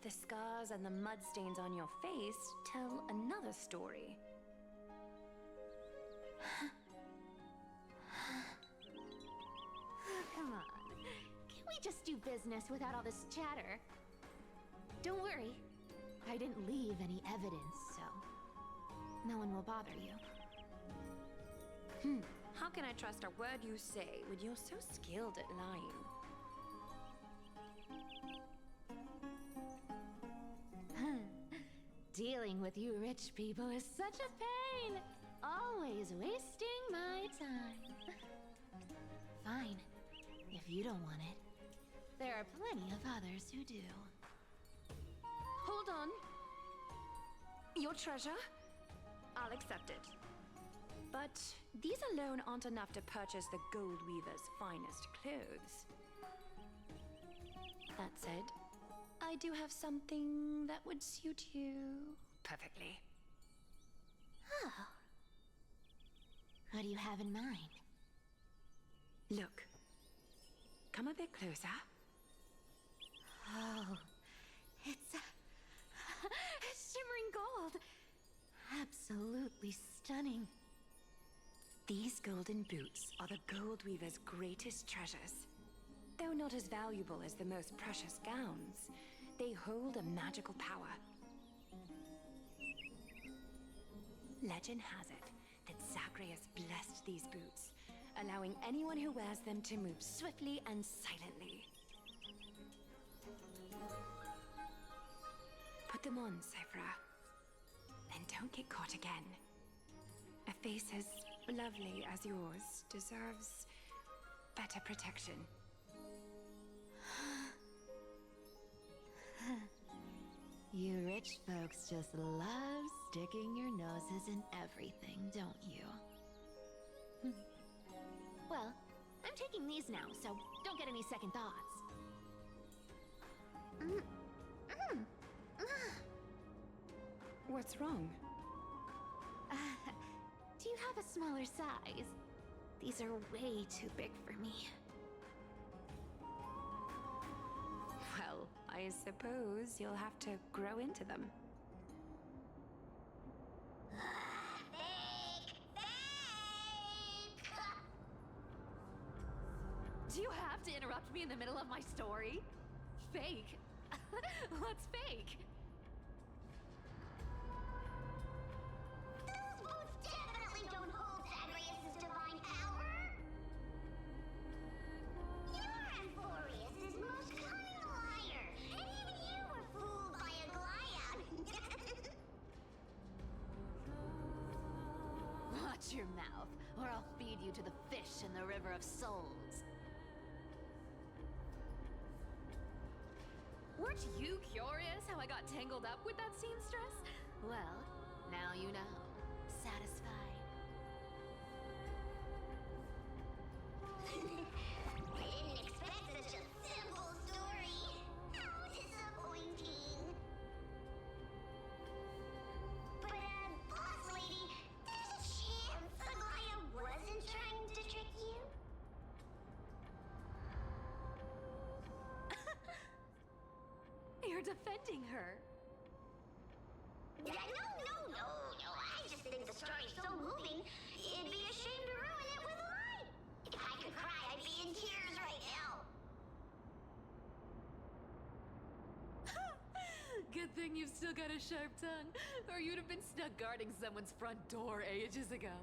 The scars and the mud stains on your face tell another story.
Come on. Can we just do business without all this chatter? Don't worry. I didn't leave any evidence, so no one will bother you.
How can I trust a word you say when you're so skilled at lying?
Dealing with you rich people is such a pain. Always wasting my time. Fine. If you don't want it, there are plenty of others who do.
Hold on. Your treasure? I'll accept it. But these alone aren't enough to purchase the Gold Weaver's finest clothes. That said, I do have something that would suit you perfectly.
Oh. What do you have in mind?
Look. Come a bit closer.
Oh, it's shimmering gold. Absolutely stunning.
These golden boots are the Gold Weaver's greatest treasures. Though not as valuable as the most precious gowns, they hold a magical power. Legend has it that Zagreus blessed these boots, allowing anyone who wears them to move swiftly and silently. Put them on, Cyphra. And don't get caught again. A face as lovely as yours deserves better protection.
You rich folks just love sticking your noses in everything, don't you? Well, I'm taking these now, so don't get any second thoughts.
What's wrong?
Do you have a smaller size? These are way too big for me.
Well, I suppose you'll have to grow into them.
Do you have to interrupt me in the middle of my story? Fake? What's fake?
Those boots definitely don't hold Zagreus' divine power! You're Amphorius' most cunning liar! And even you were fooled by a Glyout!
Watch your mouth, or or I'll feed you to the fish in the River of Souls. Weren't you curious how I got tangled up with that seamstress? Well, now you know. Satisfied?
I didn't expect such a simple story. How disappointing. But, boss lady, there's a chance Aglaia wasn't trying to trick you?
You're defending her.
No. I just think the story's so moving, it'd be a shame to ruin it with a lie. If I could cry, I'd be in tears right now.
Good thing you've still got a sharp tongue, or you'd have been stuck guarding someone's front door ages ago.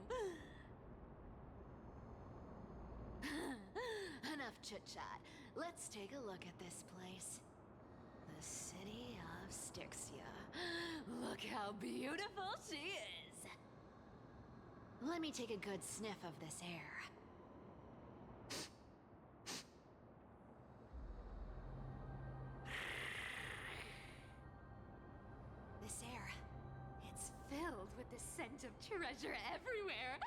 Enough chit-chat. Let's take a look at this place. The city of Styxia. Look how beautiful she is! Let me take a good sniff of this air. This air, it's filled with the scent of treasure everywhere.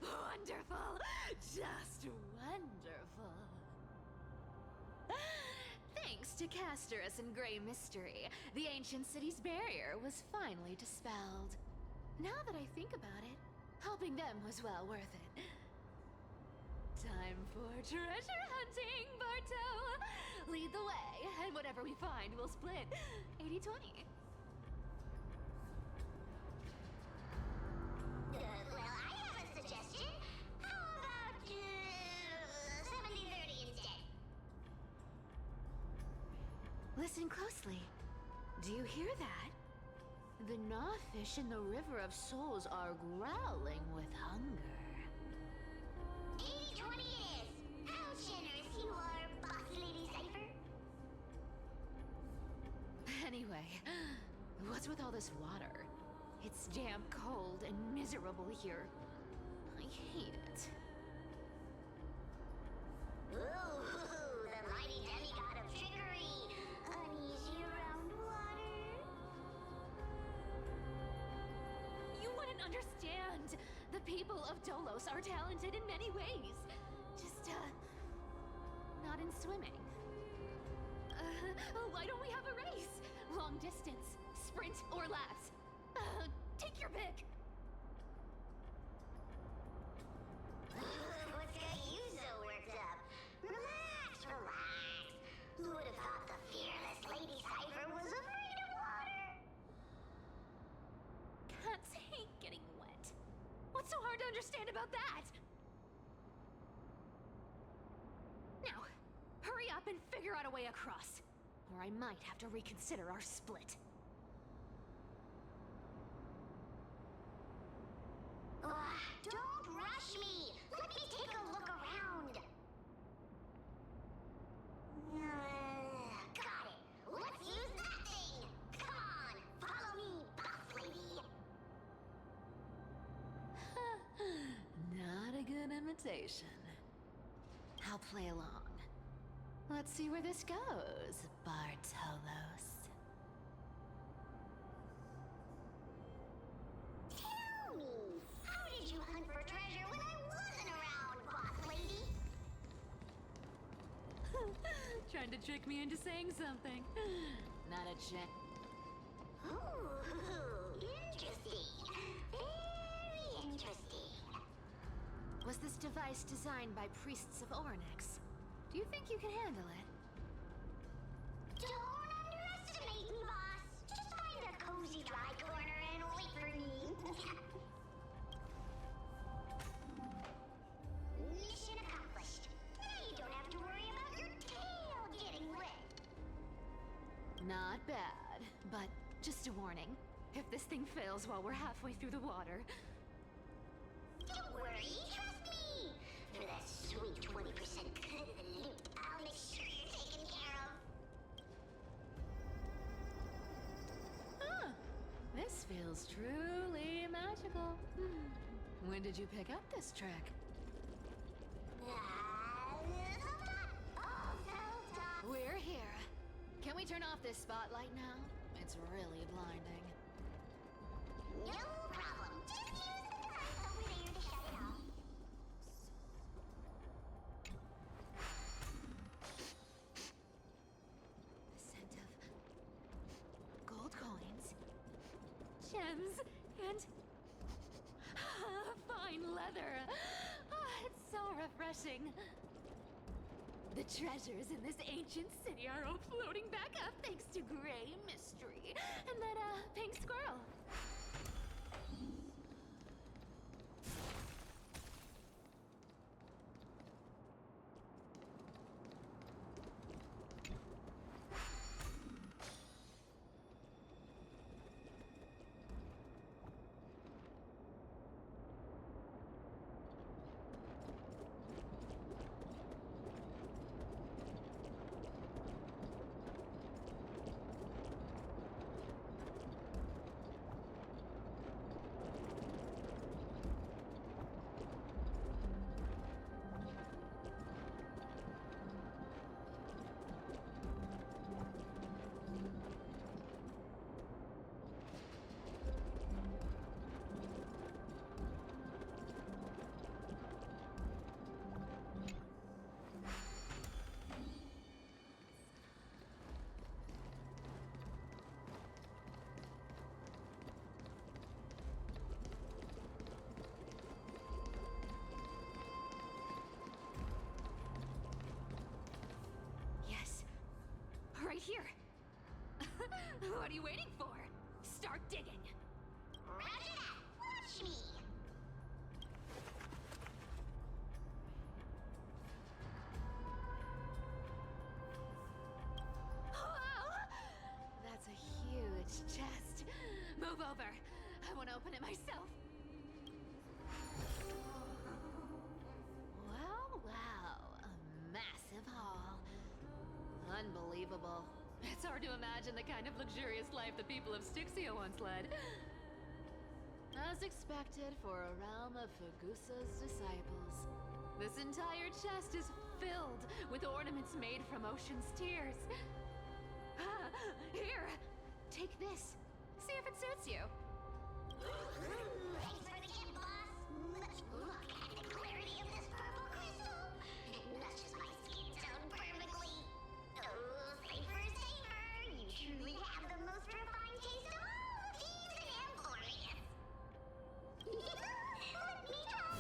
Wonderful! Just wonderful. Thanks to Castorus and Grey Mystery, the ancient city's barrier was finally dispelled. Now that I think about it, helping them was well worth it. Time for treasure hunting, Barto! Lead the way, and whatever we find, we'll split 80-20.
Well, I have a suggestion. How about 70-30 instead?
Listen closely. Do you hear that? The gnawfish in the River of Souls are growling with hunger.
80-20 it is. How generous you are, Boss Lady Cypher.
Anyway, what's with all this water? It's damp, cold, and miserable here. I hate it.
Ooh, the mighty demigod of trickery. Uneasy around water.
You wouldn't understand. The people of Dolos are talented in many ways. Just, not in swimming. Why don't we have a race? Long distance, sprint, or laps? Take your pick.
What's got you so worked up? Relax. Who would have thought the fearless Lady Cypher was afraid of water?
Cats hate getting wet. What's so hard to understand about that? Now, hurry up and figure out a way across, or I might have to reconsider our split.
Don't rush me! Let me take a look around! Got it! Let's use that thing! Come on! Follow me, boss lady!
Not a good imitation. I'll play along. Let's see where this goes, Bartolos.
Tell me, how did you hunt for treasure when I wasn't around, boss lady?
Trying to trick me into saying something. Not a check.
Ooh, interesting. Very interesting.
Was this device designed by priests of Ornyx? Do you think you can handle it?
Don't underestimate me, boss. Just find a cozy dry corner and wait for me. Mission accomplished. Now you don't have to worry about your tail getting wet.
Not bad, but just a warning. If this thing fails while we're halfway through the water...
Don't worry, trust me. For that sweet 20% cut of the loot, I'll make sure you're taken care of.
This feels truly magical. When did you pick up this trick? We're here. Can we turn off this spotlight now? It's really blinding.
No problem. Just use the light over there to shut it off.
The scent of gold coins, gems, and fine leather. It's so refreshing. The treasures in this ancient city are all floating back up thanks to Gray Mystery and that pink squirrel. Right here. What are you waiting for? Start digging.
Roger that. Watch me.
Wow! That's a huge chest. Move over. I want to open it myself. Wow. A massive haul. Unbelievable. It's hard to imagine the kind of luxurious life the people of Styxia once led. As expected for a realm of Fagusa's disciples. This entire chest is filled with ornaments made from ocean's tears. Here, take this. See if it suits you.
Thanks for the gift, boss. Let's look at the clarity of this purple crystal. It matches my skin tone perfectly. Oh, safer. You truly have the most refined taste of all of these and Emporius. Let me try it on.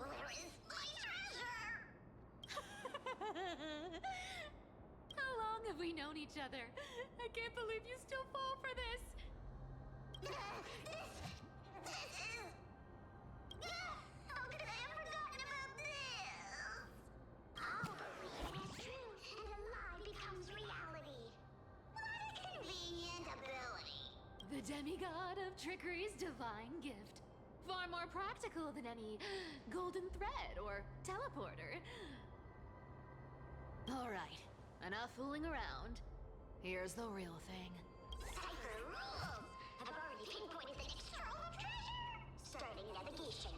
Where is my treasure?
How long have we known each other? I can't believe you still fall for this.
This is... How could I have forgotten about this? I'll believe it is true, and a lie becomes reality. What a convenient ability.
The demigod of trickery's divine gift. Far more practical than any golden thread or teleporter. All right, enough fooling around. Here's the real thing.
Cipher rules! I've already pinpointed the next trove of treasure! Starting navigation.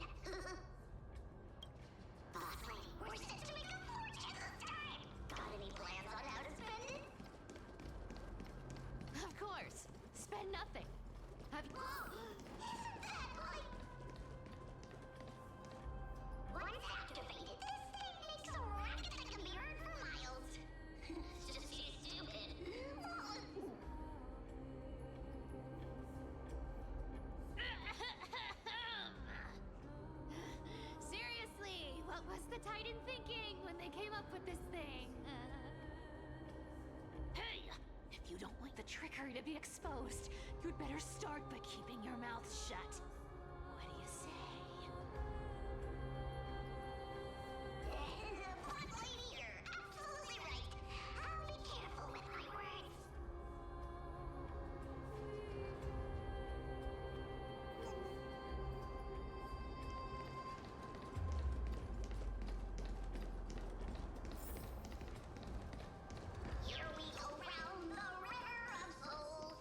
Boss lady, we're set to make a fortune this time! Got any plans on how to spend it?
Of course. Spend nothing. Have you...
Isn't that like... Once activated, this thing makes a racket that can be heard for miles. It's just too stupid.
Seriously, what was the Titan thinking when they came up with this thing? Hey! If you don't want the trickery to be exposed, you'd better start by keeping your mouth shut. What do you say?
Boss lady, you're absolutely right. I'll be careful with my words. Here we go round the river of souls.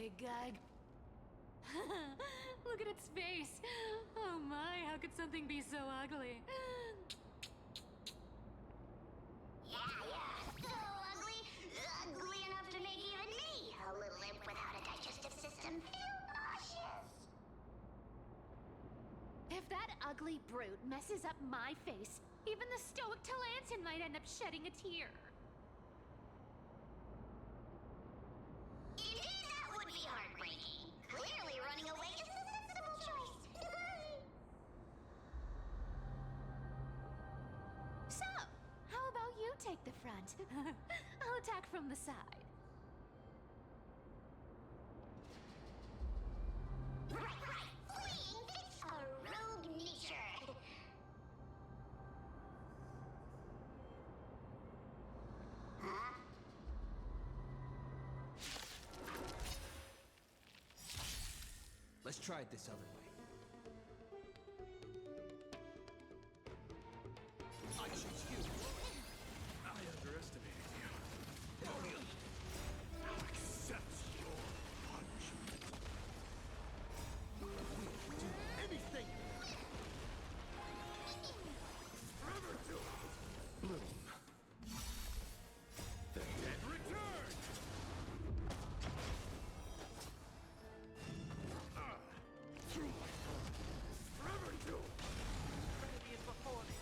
big guy. Look at its face. Oh my, how could something be so ugly?
Yeah, so ugly. Ugly enough to make even me, a little imp without a digestive system, feel nauseous.
If that ugly brute messes up my face, even the stoic Talantin might end up shedding a tear.
Indeed, that would be heartbreaking. Clearly, running away is the sensible choice.
So, how about you take the front? I'll attack from the side.
Right. Fleeing fits a rogue nature. Huh?
Let's try it this other way. I choose you.
I underestimated you. Now accept your punishment.
We'll do anything.
Forever to bloom. The dead return. Through my heart. Forever to.
Trinity is before me.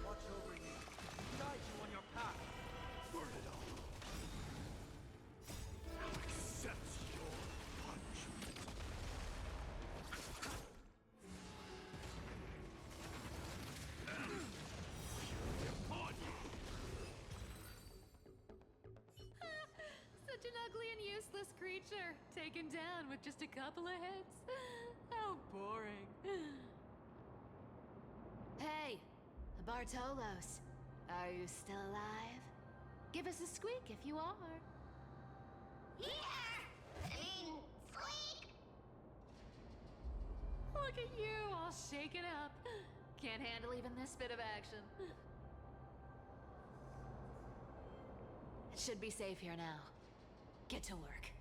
Watch over you. Guide you on your path.
Burn it all. Now accept your punishment. Upon you.
Such an ugly and useless creature, taken down with just a couple of hits. How boring. Hey, Bartolos, are you still alive? Give us a squeak if you are.
Yeah! Squeak!
Look at you, all shaken up. Can't handle even this bit of action. It should be safe here now. Get to work.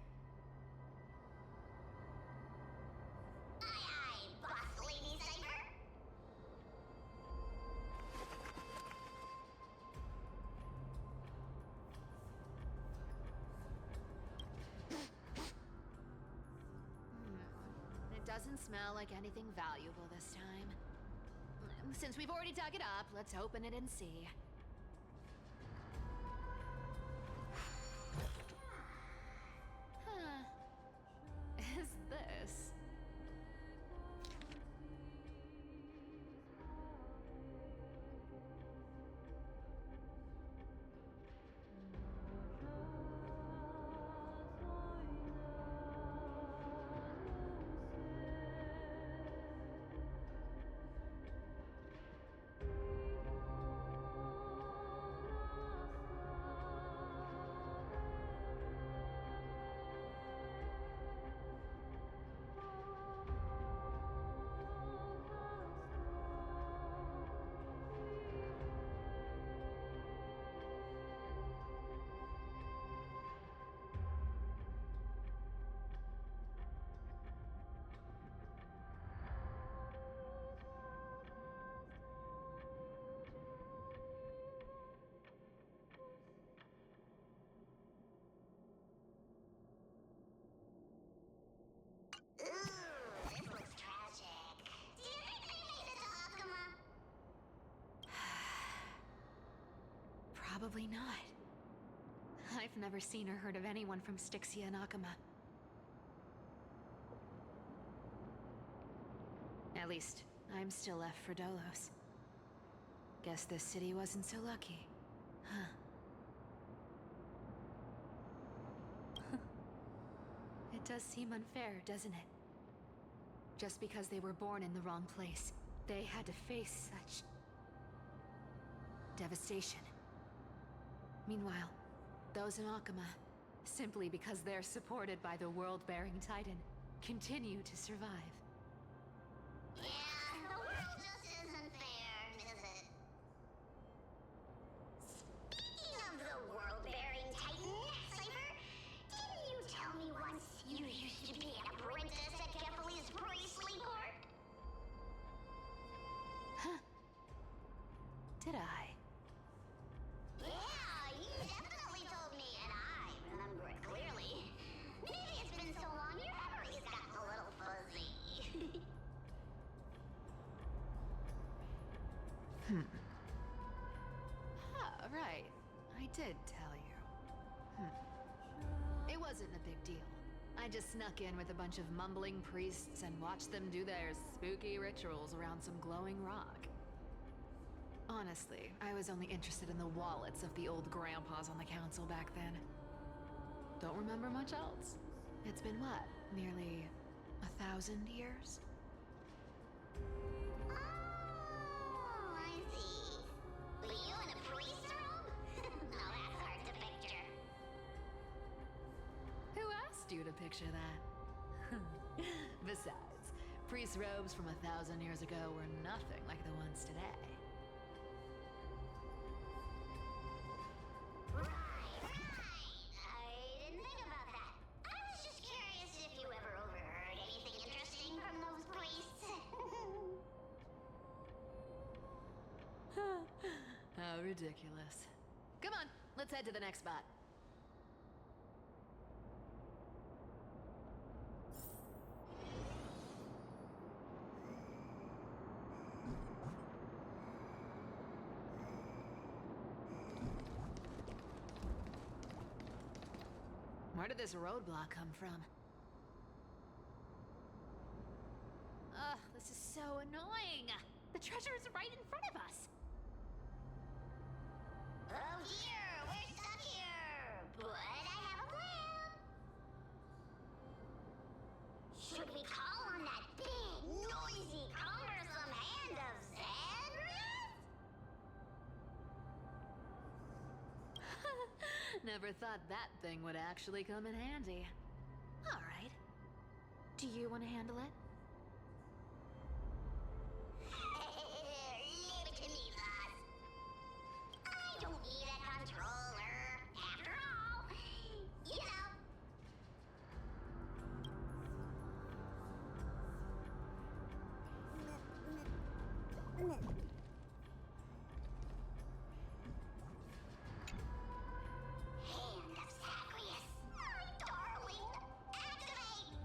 Aye, boss lady Cypher.
It doesn't smell like anything valuable this time. Since we've already dug it up, let's open it and see. Huh. Is this?
Ooh, this looks tragic. Do you think they made it to Akuma?
Probably not. I've never seen or heard of anyone from Styxia and Akuma. At least, I'm still left for Dolos. Guess this city wasn't so lucky. Huh. It does seem unfair, doesn't it? Just because they were born in the wrong place, they had to face such devastation. Meanwhile, those in Akuma, simply because they're supported by the world-bearing Titan, continue to survive.
Yeah, the world just isn't fair, is it? Speaking of the world-bearing Titan, Cypher, didn't you tell me once you
did I?
Yeah, you definitely told me, and I remember it clearly. Maybe it's been so long your memory's gotten a little fuzzy.
Ah, right. I did tell you. It wasn't a big deal. I just snuck in with a bunch of mumbling priests and watched them do their spooky rituals around some glowing rock. Honestly, I was only interested in the wallets of the old grandpas on the council back then. Don't remember much else. It's been what, nearly 1,000 years?
Oh, I see. Were you in a priest room? No, that's hard to picture.
Who asked you to picture that? Besides, priest robes from 1,000 years ago were nothing like the ones today.
Right. I didn't think about that. I was just curious if you ever overheard anything interesting from those priests.
How ridiculous. Come on, let's head to the next spot. Where did this roadblock come from? Ugh, this is so annoying! The treasure is right in front of us!
Oh dear, we're stuck here. But I have a plan. Should we call on that big, noisy, cumbersome hand of Xandrias?
Never thought that thing would actually come in handy. Alright. Do you want to handle it?
Leave it to me, boss. I don't need a controller. After all, you know. Hand of Zagreus. My darling. Activate!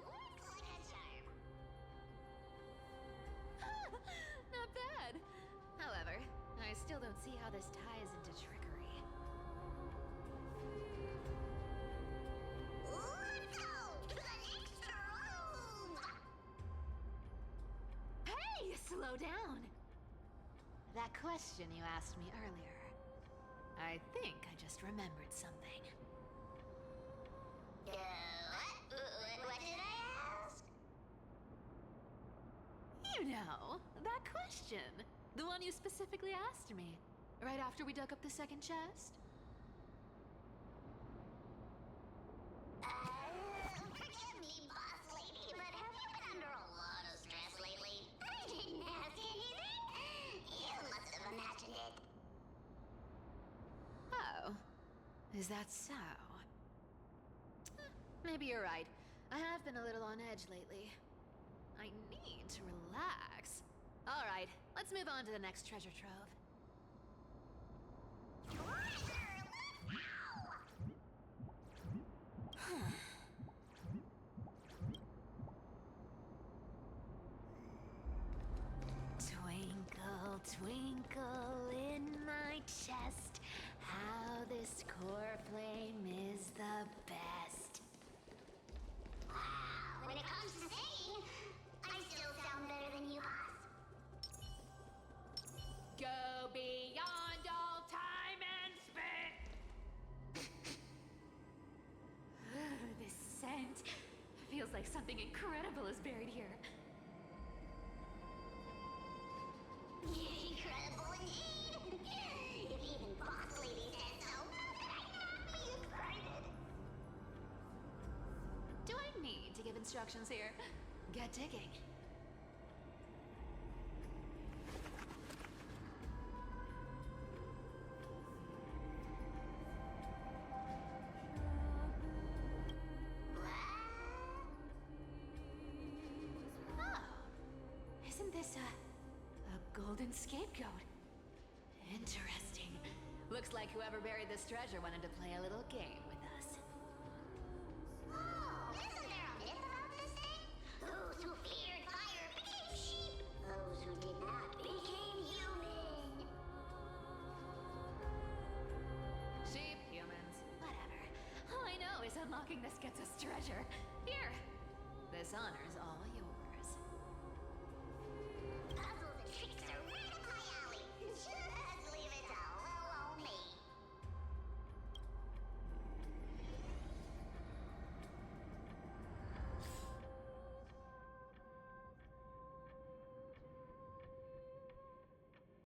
Works like a charm.
Not bad. However, I still don't see how this ties into trickery.
Let's go to the next room!
Hey, slow down! That question you asked me earlier. I think I just remembered something.
What did I ask?
You know, that question. The one you specifically asked me. Right after we dug up the second chest.
Forgive me, boss lady, but have you been under a lot of stress lately? I didn't ask anything. You must have imagined it.
Oh. Is that so? Maybe you're right. I have been a little on edge lately. I need to relax. Alright, let's move on to the next treasure trove. Twinkle, twinkle in my chest, how this core flame is the best.
Wow, when it comes to singing, I still sound better than you, boss.
Go beyond all time and space! This scent feels like something incredible is buried here.
Incredible indeed. If even boss lady says so, how could I not be excited?
instructions here. Get digging. Oh, isn't this a golden scapegoat? Interesting. Looks like whoever buried this treasure wanted to play a little game with us.
Oh, isn't there a myth about this thing? Those who feared fire became sheep. Those who did not became human.
Sheep, humans, whatever. All I know is unlocking this gets us treasure. Here. This honor's all